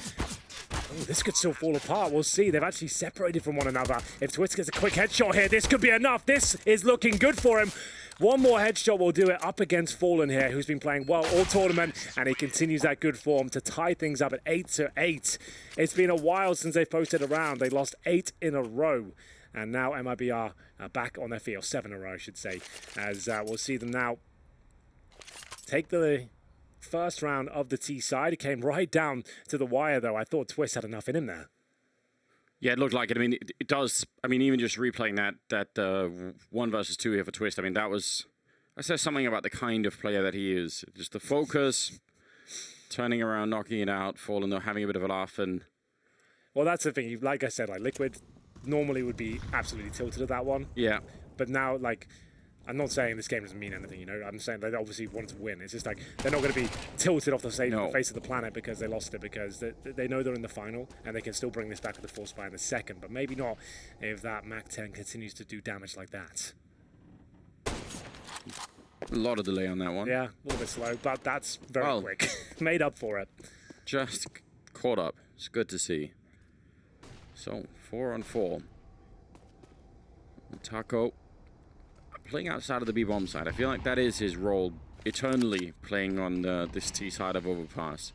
Oh, this could still fall apart. We'll see. They've actually separated from one another. If Twist gets a quick headshot here, this could be enough. This is looking good for him. One more headshot will do it up against Fallen here, who's been playing well all tournament, and he continues that good form to tie things up at 8-8. It's been a while since they've posted a round. They lost 8 in a row, and now MIBR are back on their feet, or 7 in a row, I should say, as we'll see them now take the first round of the T side. It came right down to the wire, though. I thought Twist had enough in him there. Yeah, it looked like it. I mean, it does. I mean, even just replaying that 1 versus 2 here for Twist. I mean, that says something about the kind of player that he is. Just the focus, turning around, knocking it out, falling, having a bit of a laugh, and well, that's the thing. Like I said, like Liquid normally would be absolutely tilted at that one. yeah. But now, like, I'm not saying this game doesn't mean anything, you know. I'm saying they obviously want to win. It's just like they're not going to be tilted off the face of the planet because they lost it, because they know they're in the final and they can still bring this back with the Force Spy in the second. But maybe not if that MAC-10 continues to do damage like that. A lot of delay on that one. Yeah, a little bit slow, but that's very quick. Made up for it. Just caught up. It's good to see. So, 4-on-4. Taco playing outside of the B-bomb side. I feel like that is his role, eternally playing on this T side of Overpass.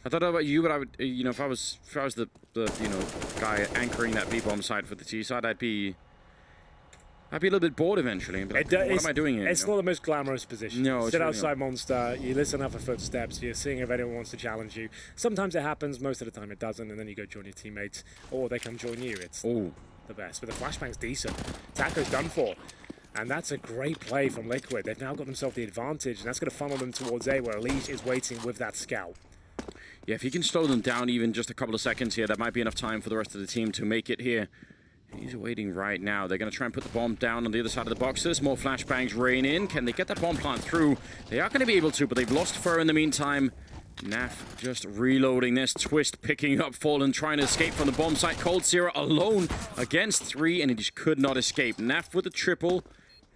I don't know about you, but I would, you know, if I was the guy anchoring that B-bomb side for the T side, I'd be a little bit bored eventually. And be like, what am I doing here? It's not the most glamorous position. No, you sit outside Monster, you listen up for footsteps, you're seeing if anyone wants to challenge you. Sometimes it happens, most of the time it doesn't, and then you go join your teammates, or they come join you. It's the best. But the flashbang's decent. Taco's done for. And that's a great play from Liquid. They've now got themselves the advantage, and that's going to funnel them towards A, where Elige is waiting with that scout. Yeah, if he can slow them down even just a couple of seconds here, that might be enough time for the rest of the team to make it here. He's waiting right now. They're going to try and put the bomb down on the other side of the boxes. More flashbangs rain in. Can they get that bomb plant through? They are going to be able to, but they've lost Fur in the meantime. Naf just reloading this. Twist picking up Fallen, trying to escape from the bomb site. Cold Sierra alone against 3, and he just could not escape. Naf with a triple,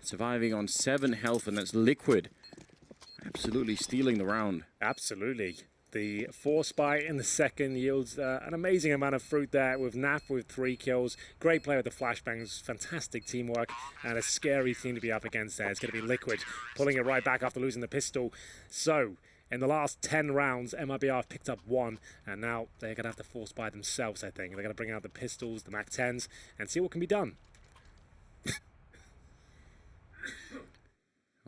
surviving on 7 health, and that's Liquid absolutely stealing the round. Absolutely. The Force Spy in the second yields an amazing amount of fruit there, with Naf with 3 kills. Great play with the flashbangs, fantastic teamwork, and a scary team to be up against there. It's going to be Liquid pulling it right back after losing the pistol. So, in the last 10 rounds, MIBR have picked up 1, and now they're going to have to Force Spy themselves, I think. They're going to bring out the pistols, the MAC-10s, and see what can be done.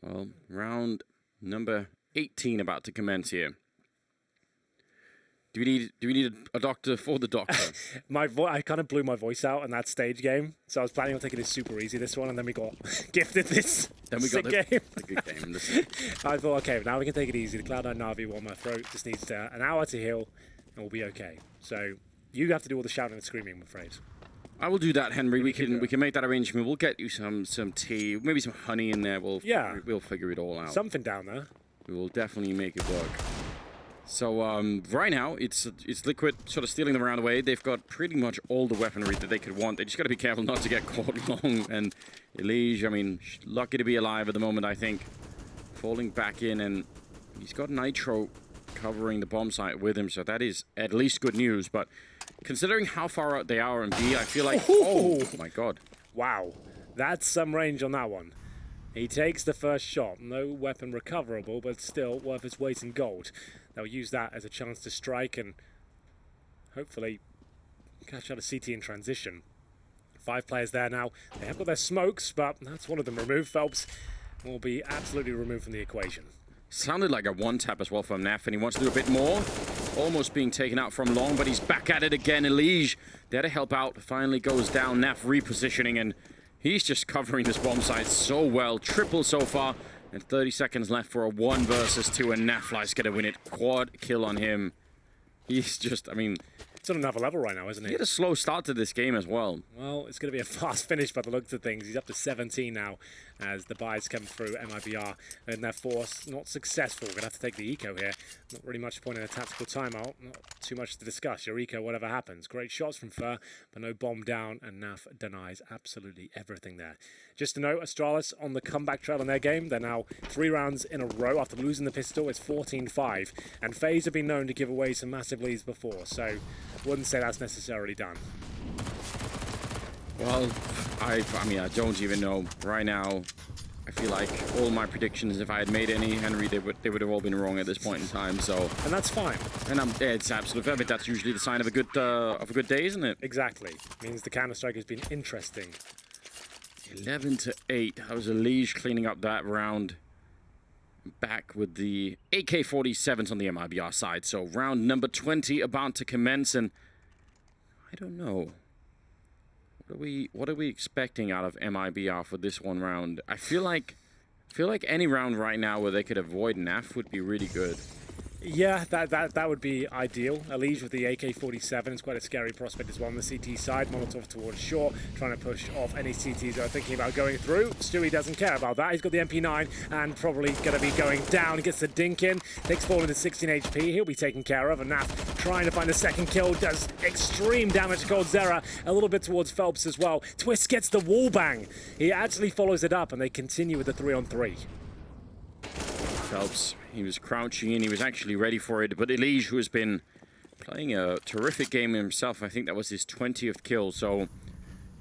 Well, round number 18 about to commence here. Do we need a doctor for the doctor? I kind of blew my voice out in that stage game, so I was planning on taking it super easy this one, and then we got gifted this sick game. The good game. I thought, okay, now we can take it easy. The Cloud9 Na'Vi while my throat just needs an hour to heal, and we'll be okay. So you have to do all the shouting and screaming, I'm afraid. I will do that, Henry. We can make that arrangement. We'll get you some tea, maybe some honey in there. We'll figure it all out. Something down there. We will definitely make it work. So right now it's Liquid sort of stealing them around the way. They've got pretty much all the weaponry that they could want. They just got to be careful not to get caught long. And Elige, I mean, lucky to be alive at the moment, I think. Falling back in, and he's got Nitro covering the bomb site with him, so that is at least good news. But considering how far out they are in B, I feel like, oh my god. Wow, that's some range on that one. He takes the first shot. No weapon recoverable, but still worth its weight in gold. They'll use that as a chance to strike and hopefully catch out a CT in transition. 5 players there now. They have got their smokes, but that's one of them removed. Phelps will be absolutely removed from the equation. Sounded like a one-tap as well from Naf, and he wants to do a bit more. Almost being taken out from long, but he's back at it again. Elige, there to help out, finally goes down. Naf repositioning, and he's just covering this bomb site so well. Triple so far, and 30 seconds left for a 1 versus 2, and Nafly's gonna win it. Quad kill on him. He's just, I mean... It's on another level right now, isn't he? He had a slow start to this game as well. Well, it's going to be a fast finish by the looks of things. He's up to 17 now as the buys come through. MIBR and their force not successful. We're going to have to take the eco here. Not really much point in a tactical timeout. Not too much to discuss. Your eco, whatever happens. Great shots from Fur, but no bomb down, and Naf denies absolutely everything there. Just to note, Astralis on the comeback trail in their game. They're now 3 rounds in a row after losing the pistol. It's 14-5, and FaZe have been known to give away some massive leads before, so wouldn't say that's necessarily done. Well, I mean, I don't even know. Right now, I feel like all my predictions, if I had made any, Henry, they would have all been wrong at this point in time. So, and that's fine. And it's absolutely fair. That's usually the sign of a good day, isn't it? Exactly. Means the Counter-Strike has been interesting. 11-8. How's Elige cleaning up that round? Back with the AK-47s on the MIBR side. So round number 20 about to commence, and I don't know. What are we expecting out of MIBR for this one round? I feel like any round right now where they could avoid NAF would be really good. Yeah, that would be ideal. Elige with the AK-47 is quite a scary prospect as well on the CT side. Molotov towards short, trying to push off any CTs that are thinking about going through. Stewie doesn't care about that. He's got the MP9 and probably going to be going down. He gets the dink in, takes Fallen to 16 HP. He'll be taken care of. And Naf trying to find a second kill, does extreme damage to Coldzera, a little bit towards Phelps as well. Twist gets the wall bang. He actually follows it up and they continue with the 3-on-3. Phelps, he was crouching in, he was actually ready for it, but Elige, who has been playing a terrific game himself, I think that was his 20th kill, so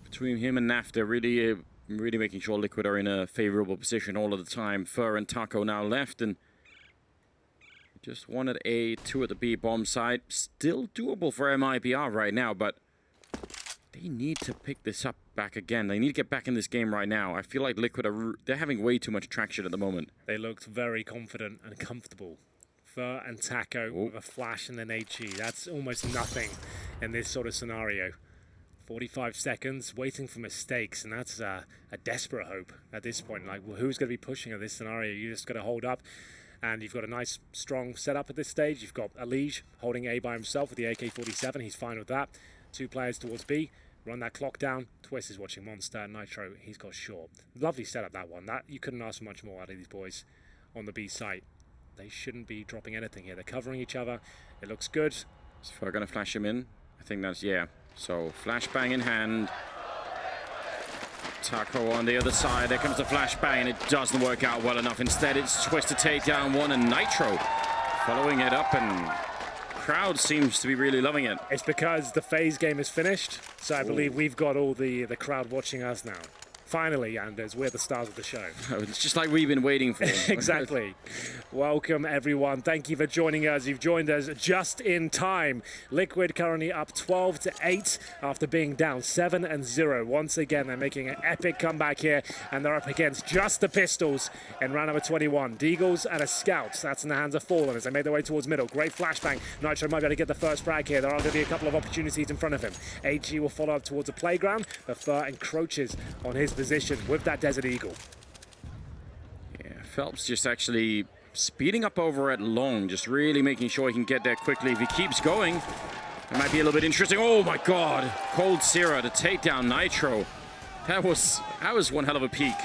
between him and Naf, they're really making sure Liquid are in a favorable position all of the time. Fur and Taco now left, and just one at A, two at the B bomb side. Still doable for MIBR right now, but they need to pick this up back again. They need to get back in this game right now. I feel like Liquid they're having way too much traction at the moment. They looked very confident and comfortable. Fur and Taco with a flash and an HE. That's almost nothing in this sort of scenario. 45 seconds, waiting for mistakes, and that's a desperate hope at this point. Like, well, who's going to be pushing in this scenario? You just got to hold up, and you've got a nice, strong setup at this stage. You've got Elige holding A by himself with the AK-47. He's fine with that. Two players towards B. Run that clock down. Twist is watching Monster. Nitro, he's got short. Lovely setup, that one. That you couldn't ask for much more out of these boys on the B site. They shouldn't be dropping anything here. They're covering each other. It looks good. Is Fur going to flash him in? I think that's, yeah. So, flashbang in hand. Taco on the other side. There comes the flashbang, and it doesn't work out well enough. Instead, it's Twist to take down one, and Nitro following it up, and crowd seems to be really loving it. It's because the phase game is finished, so I believe we've got all the crowd watching us now. Finally, Anders, we're the stars of the show. It's just like we've been waiting for. Exactly. Welcome, everyone. Thank you for joining us. You've joined us just in time. Liquid currently up 12-8 after being down 7-0. Once again, they're making an epic comeback here, and they're up against just the Pistols in round number 21. Deagles and a Scout. That's in the hands of Fallen as they make their way towards middle. Great flashbang. Nitro might be able to get the first frag here. There are going to be a couple of opportunities in front of him. HG will follow up towards the playground, but Fur encroaches on his position with that Desert Eagle. Yeah, Phelps just actually speeding up over at long, just really making sure he can get there quickly. If he keeps going, it might be a little bit interesting. Oh my God, Coldzera to take down Nitro. That was one hell of a peak.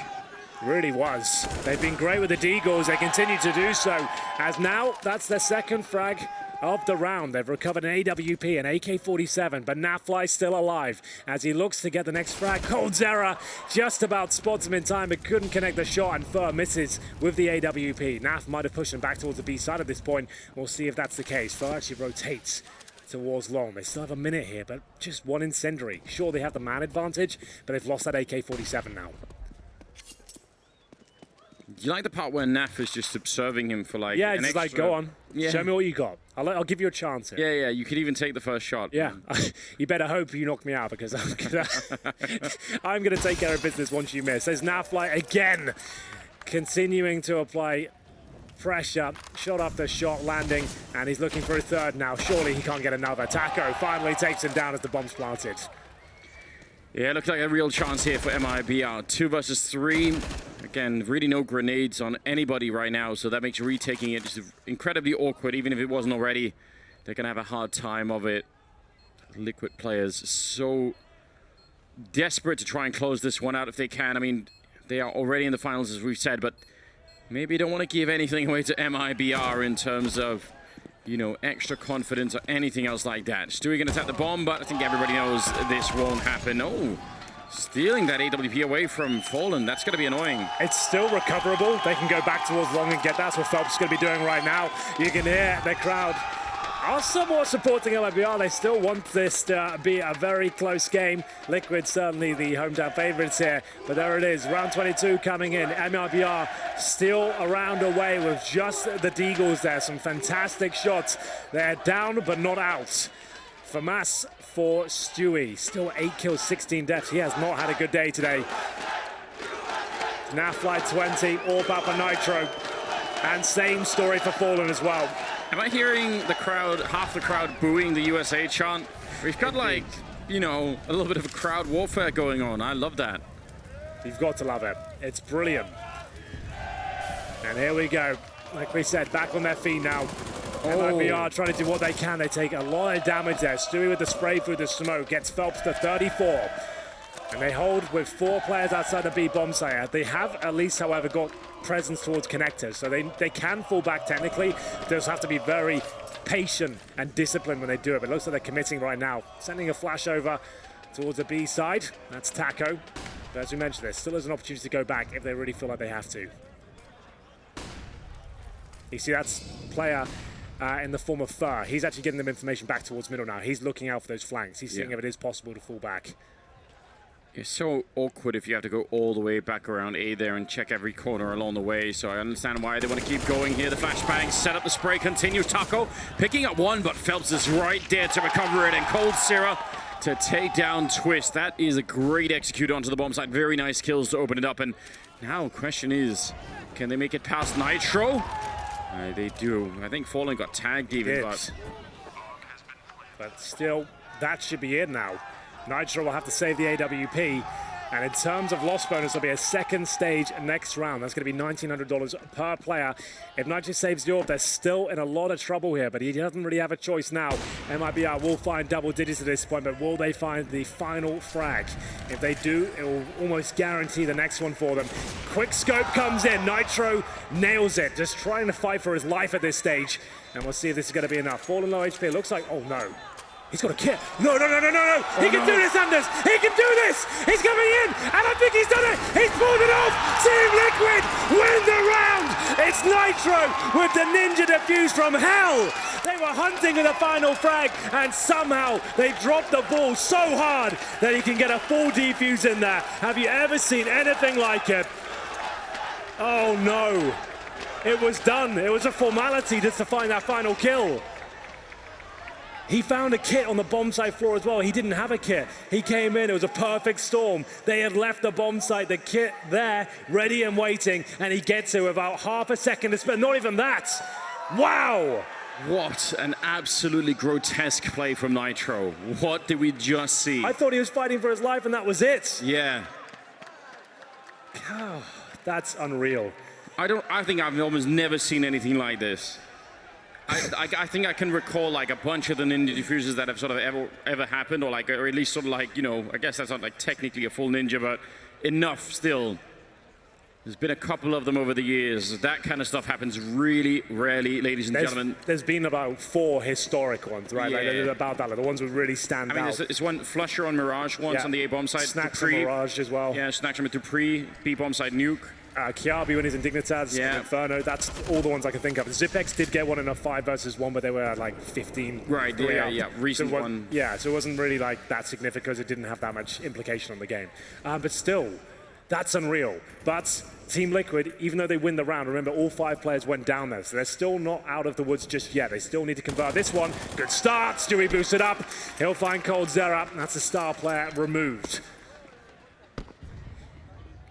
Really was. They've been great with the Deagles. They continue to do so. As now, that's their second frag of the round. They've recovered an AWP, an AK-47, but Nafly's still alive as he looks to get the next frag. Coldzera just about spots him in time, but couldn't connect the shot, and Fur misses with the AWP. Naf might have pushed him back towards the B side at this point. We'll see if that's the case. Fur actually rotates towards long. They still have a minute here, but just one incendiary. Sure, they have the man advantage, but they've lost that AK-47 now. You like the part where Naf is just observing him for like yeah, an it's extra... like, go on, show me what you got. I'll give you a chance here. Yeah, you could even take the first shot. Yeah, you better hope you knock me out because I'm gonna take care of business once you miss. There's Nafly again, continuing to apply pressure, shot after shot landing, and he's looking for a third now. Surely he can't get another. Taco finally takes him down as the bomb's planted. Yeah, it looks like a real chance here for MIBR. 2 versus 3. Again, really no grenades on anybody right now, so that makes retaking it just incredibly awkward. Even if it wasn't already, they're going to have a hard time of it. Liquid players so desperate to try and close this one out if they can. I mean, they are already in the finals, as we've said, but maybe you don't want to give anything away to MIBR in terms of, you know, extra confidence or anything else like that. Stewie going to tap the bomb, but I think everybody knows this won't happen. Oh, stealing that AWP away from Fallen. That's going to be annoying. It's still recoverable. They can go back towards long and get that. That's what Phelps is going to be doing right now. You can hear the crowd are somewhat supporting MIBR. They still want this to be a very close game. Liquid certainly the hometown favourites here, but there it is, round 22 coming in. MIBR still a round away with just the Deagles there. Some fantastic shots. They're down but not out. FAMAS for Stewie, still 8 kills, 16 deaths. He has not had a good day today. Nafly 20, all about for Nitro, and same story for Fallen as well. Am I hearing the crowd, half the crowd booing the USA chant? We've got like you know, a little bit of a crowd warfare going on. I love that. You've got to love it. It's brilliant. And here we go. Like we said, back on their feet now. MIBR trying to do what they can. They take a lot of damage there. Stewie with the spray through the smoke gets Phelps to 34. And they hold with 4 players outside the B bomb site. They have at least, however, got presence towards connectors. So they can fall back technically. They just have to be very patient and disciplined when they do it. But it looks like they're committing right now. Sending a flash over towards the B side. That's Taco. But as we mentioned, there still is an opportunity to go back if they really feel like they have to. You see that's player in the form of Fur. He's actually getting them information back towards middle now. He's looking out for those flanks. He's seeing if it is possible to fall back. It's so awkward if you have to go all the way back around A there and check every corner along the way, so I understand why they want to keep going here. The flashbang, set up the spray, continues. Taco picking up one, but Phelps is right there to recover it, and Cold Sierra to take down Twist. That is a great execute onto the bomb site. Very nice kills to open it up, and now the question is, can they make it past Nitro? They do. I think Fallen got tagged even, but still, that should be it now. Nitro will have to save the AWP, and in terms of loss bonus, there'll be a second stage next round. That's going to be $1,900 per player. If Nitro saves the orb, they're still in a lot of trouble here, but he doesn't really have a choice now. MIBR will find double digits at this point, but will they find the final frag? If they do, it will almost guarantee the next one for them. Quick scope comes in. Nitro nails it, just trying to fight for his life at this stage, and we'll see if this is going to be enough. Fallen low HP, it looks like, oh no. He's got a kit. No. He can do this, Anders. He can do this. He's coming in, and I think he's done it. He's pulled it off. Team Liquid win the round. It's Nitro with the ninja defuse from hell. They were hunting in the final frag, and somehow they dropped the ball so hard that he can get a full defuse in there. Have you ever seen anything like it? Oh no. It was done. It was a formality just to find that final kill. He found a kit on the bomb site floor as well. He didn't have a kit. He came in, it was a perfect storm. They had left the bomb site, the kit there, ready and waiting, and he gets it with about half a second to spend. Not even that. Wow. What an absolutely grotesque play from Nitro. What did we just see? I thought he was fighting for his life and that was it. Yeah. Oh, that's unreal. I think I've almost never seen anything like this. I think I can recall like a bunch of the ninja diffusers that have sort of ever happened, or at least sort of like, you know, I guess that's not like technically a full ninja, but enough still. There's been a couple of them over the years. That kind of stuff happens really rarely, ladies and gentlemen. There's been about 4 historic ones, right? Yeah. Like about that, like the ones that really stand out. I mean, there's one Flusher on Mirage once on the A bomb side. Snacks on Mirage as well. Yeah, Snacks on Dupree, B bomb side Nuke. Kiabi when he's in Dignitas, Inferno, that's all the ones I can think of. Zipex did get one in a 5 versus 1, but they were like 15. Right, recent one. Yeah, so it wasn't really like that significant because it didn't have that much implication on the game. But still, that's unreal. But Team Liquid, even though they win the round, remember all 5 players went down there, so they're still not out of the woods just yet. They still need to convert this one. Good start, Stewie boosted up. He'll find Cold Zera, that's the star player removed.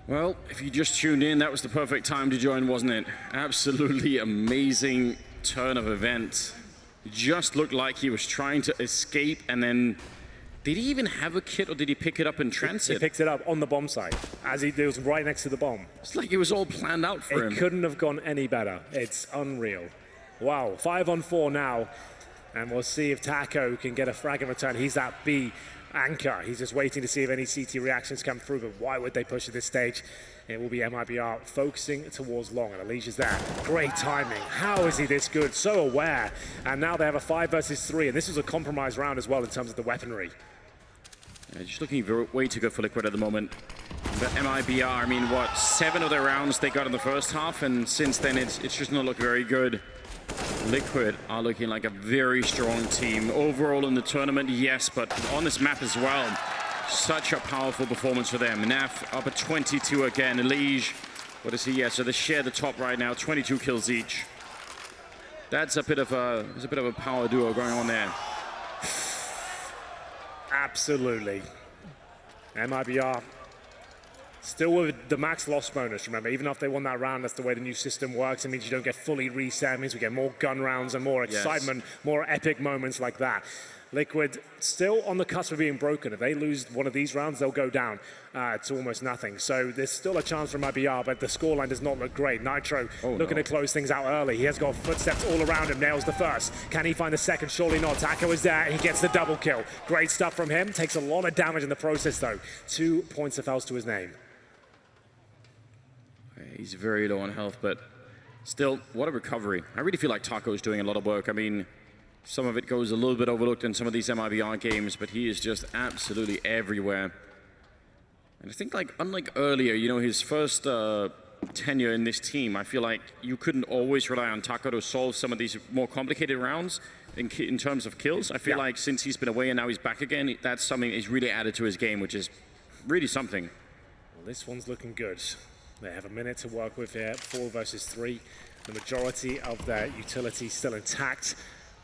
Well, if you just tuned in, that was the perfect time to join, wasn't it? Absolutely amazing turn of events. It just looked like he was trying to escape, and then did he even have a kit, or did he pick it up in transit? He picked it up on the bomb site, as he was right next to the bomb. It's like it was all planned out for him. It couldn't have gone any better. It's unreal. Wow, 5 on 4 now, and we'll see if Taco can get a frag in return. He's that B anchor. He's just waiting to see if any CT reactions come through, but why would they push at this stage? It will be MIBR focusing towards long, and Alicia's there. Great timing. How is he this good? So aware. And now they have a 5 versus 3, and this is a compromise round as well in terms of the weaponry. Just looking way too good for Liquid at the moment. But MIBR, I mean, what, 7 of their rounds they got in the first half, and since then it's just not looked very good. Liquid are looking like a very strong team. Overall in the tournament, yes, but on this map as well. Such a powerful performance for them. Naf up at 22 again. Elige, what is he? Yeah, so they share the top right now, 22 kills each. That's a bit of a power duo going on there. Absolutely. MIBR still with the max loss bonus, remember, even after they won that round, that's the way the new system works. It means you don't get fully reset. It means we get more gun rounds and more excitement, more epic moments like that. Liquid still on the cusp of being broken. If they lose one of these rounds, they'll go down to almost nothing. So there's still a chance for MIBR, but the scoreline does not look great. Nitro looking to close things out early. He has got footsteps all around him, nails the first. Can he find the second? Surely not. Taco is there, he gets the double kill. Great stuff from him, takes a lot of damage in the process though. 2 points of health to his name. He's very low on health, but still, what a recovery. I really feel like Taco's doing a lot of work. I mean, some of it goes a little bit overlooked in some of these MIBR games, but he is just absolutely everywhere. And I think, like, unlike earlier, you know, his first tenure in this team, I feel like you couldn't always rely on Taco to solve some of these more complicated rounds in terms of kills. I feel like since he's been away and now he's back again, that's something he's really added to his game, which is really something. Well, this one's looking good. They have a minute to work with here, 4 versus 3. The majority of their utility still intact.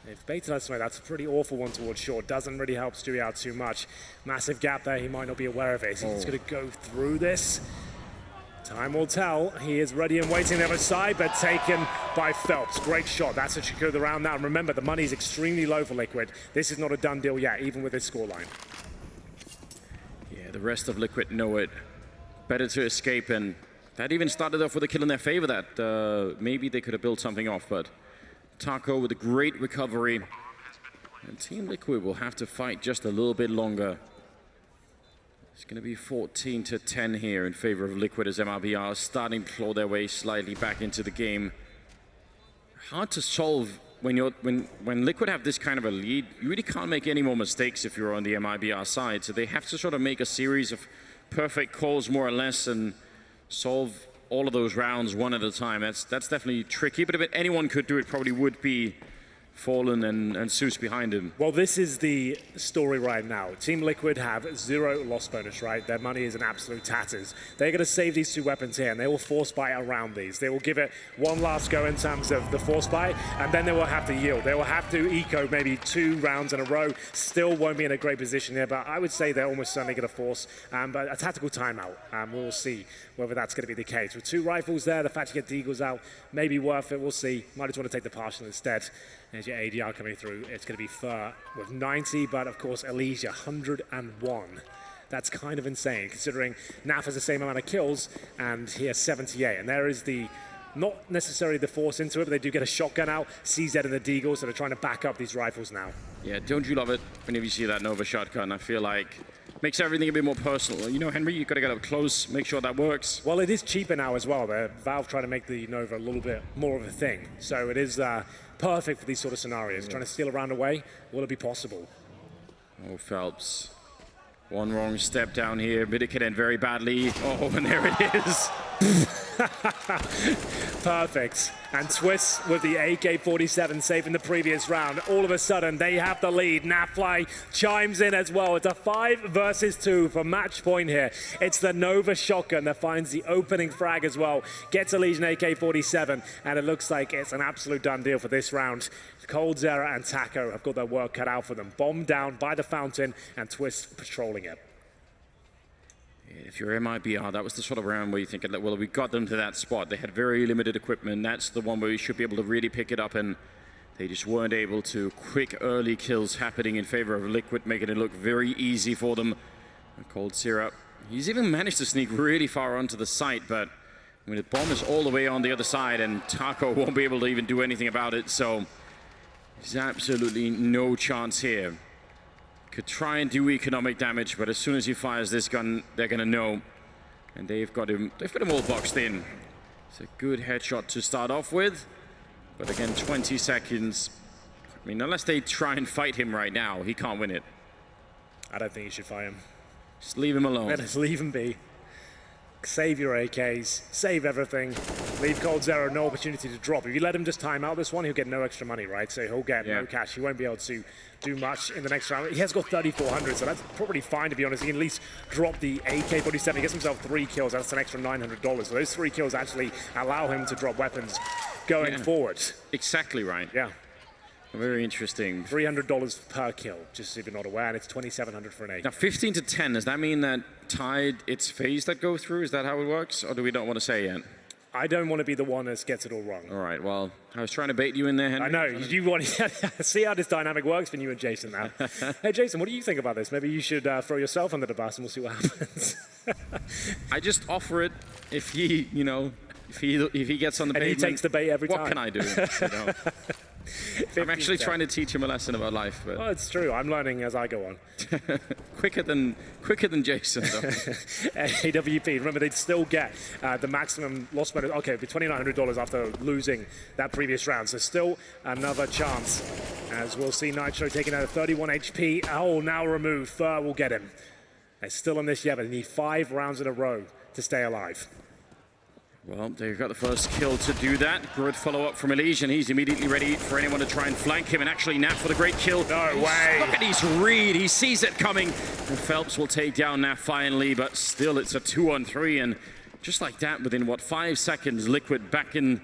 If Beta lets away, that's a pretty awful one towards short. Doesn't really help Stewie out too much. Massive gap there, he might not be aware of it. He's going to go through this. Time will tell. He is ready and waiting on the other side, but taken by Phelps. Great shot. That's a secure the round now. And remember, the money is extremely low for Liquid. This is not a done deal yet, even with this scoreline. Yeah, the rest of Liquid know it. Better to escape, and that even started off with a kill in their favor that maybe they could have built something off, but Taco with a great recovery. And Team Liquid will have to fight just a little bit longer. It's going to be 14-10 here in favor of Liquid as MIBR starting to claw their way slightly back into the game. Hard to solve when Liquid have this kind of a lead. You really can't make any more mistakes if you're on the MIBR side, so they have to sort of make a series of perfect calls more or less and solve all of those rounds one at a time. That's definitely tricky, but if anyone could do it, probably would be Fallen and Zeus behind him. Well, this is the story right now. Team Liquid have 0 loss bonus, right? Their money is in absolute tatters. They're going to save these 2 weapons here, and they will force buy around these. They will give it one last go in terms of the force buy, and then they will have to yield. They will have to eco maybe 2 rounds in a row. Still won't be in a great position here, but I would say they're almost certainly going to force but a tactical timeout. We'll see whether that's going to be the case. With 2 rifles there, the fact you get the Deagles out may be worth it. We'll see. Might just want to take the partial instead. There's your ADR coming through. It's going to be Fur with 90, but of course Elysia 101. That's kind of insane considering Naf has the same amount of kills and he has 78. And there is the, not necessarily the force into it, but they do get a shotgun out. CZ and the Deagles, so they're trying to back up these rifles now. Yeah, don't you love it whenever you see that Nova shotgun? I feel like makes everything a bit more personal. You know, Henry, you've got to get up close, make sure that works. Well, it is cheaper now as well. Valve trying to make the Nova a little bit more of a thing. So it is perfect for these sort of scenarios. Trying to steal a round away, will it be possible? Oh, Phelps. One wrong step down here. Midikin end very badly. Oh, and there it is. Perfect. And Twist with the AK-47 saving the previous round. All of a sudden, they have the lead. Nafly chimes in as well. It's a 5 versus 2 for match point here. It's the Nova shotgun that finds the opening frag as well. Gets a Legion AK-47, and it looks like it's an absolute done deal for this round. coldzera and Taco have got their work cut out for them. Bombed down by the fountain, and Twist patrolling it. If you're MIBR, that was the sort of round where you think, well, we got them to that spot. They had very limited equipment. That's the one where you should be able to really pick it up, and they just weren't able to. Quick early kills happening in favor of Liquid, making it look very easy for them. coldzera, he's even managed to sneak really far onto the site, but I mean, the bomb is all the way on the other side, and Taco won't be able to even do anything about it, so there's absolutely no chance here. Could try and do economic damage, but as soon as he fires this gun, they're gonna know. And they've got him all boxed in. It's a good headshot to start off with. But again, 20 seconds. I mean, unless they try and fight him right now, he can't win it. I don't think you should fight him. Just leave him alone. Just leave him be. Save your AKs, save everything. Leave coldzera no opportunity to drop. If you let him just time out this one, he'll get no extra money, right? So he'll get no cash. He won't be able to do much in the next round. He has got 3,400, so that's probably fine, to be honest. He can at least drop the AK-47. He gets himself 3 kills. That's an extra $900. So those 3 kills actually allow him to drop weapons going forward. Exactly right. Yeah. Very interesting. $300 per kill, just if you're not aware, and it's $2,700 for an AK. Now, 15-10, does that mean that Tide, it's phase that go through? Is that how it works? Or do we not want to say yet? I don't want to be the one that gets it all wrong. All right, well, I was trying to bait you in there, Henry. I know. You want to see how this dynamic works for you and Jason now. Hey, Jason, what do you think about this? Maybe you should throw yourself under the bus and we'll see what happens. I just offer it if he, you know, if he gets on the bait. And he takes the bait every time. What can I do? You know? I'm actually trying to teach him a lesson about life. But well, it's true. I'm learning as I go on. quicker than Jason, though. AWP, remember, they'd still get the maximum loss bonus. Okay, it'd be $2,900 after losing that previous round. So still another chance. As we'll see Nitro taking out a 31 HP. Oh, now removed. Fur will get him. They're still on this yet, but they need 5 rounds in a row to stay alive. Well, they've got the first kill to do that. Good follow-up from Elysian. He's immediately ready for anyone to try and flank him. And actually, Naf with a great kill. No way. Look at his read. He sees it coming. And Phelps will take down Naf finally, but still it's a 2-on-3. And just like that, within, what, 5 seconds, Liquid back in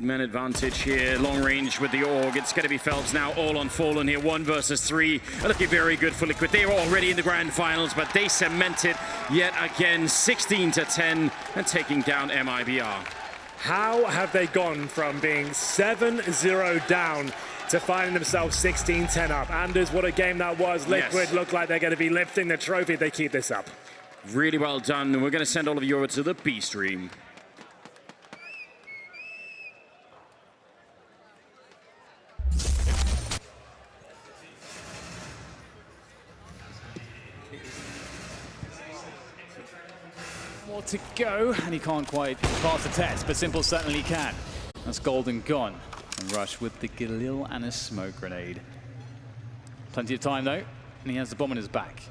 man advantage here. Long range with the AUG. It's going to be Phelps now all on Fallen here. 1 versus 3. Looking very good for Liquid. They were already in the grand finals, but they cement it yet again. 16-10 and taking down MIBR. How have they gone from being 7-0 down to finding themselves 16-10 up? Anders, what a game that was. Liquid look like they're going to be lifting the trophy if they keep this up. Really well done. And we're going to send all of you over to the B stream. More to go, and he can't quite pass the test, but Simple certainly can. That's Golden gone. And Rush with the Galil and a smoke grenade. Plenty of time though, and he has the bomb in his back.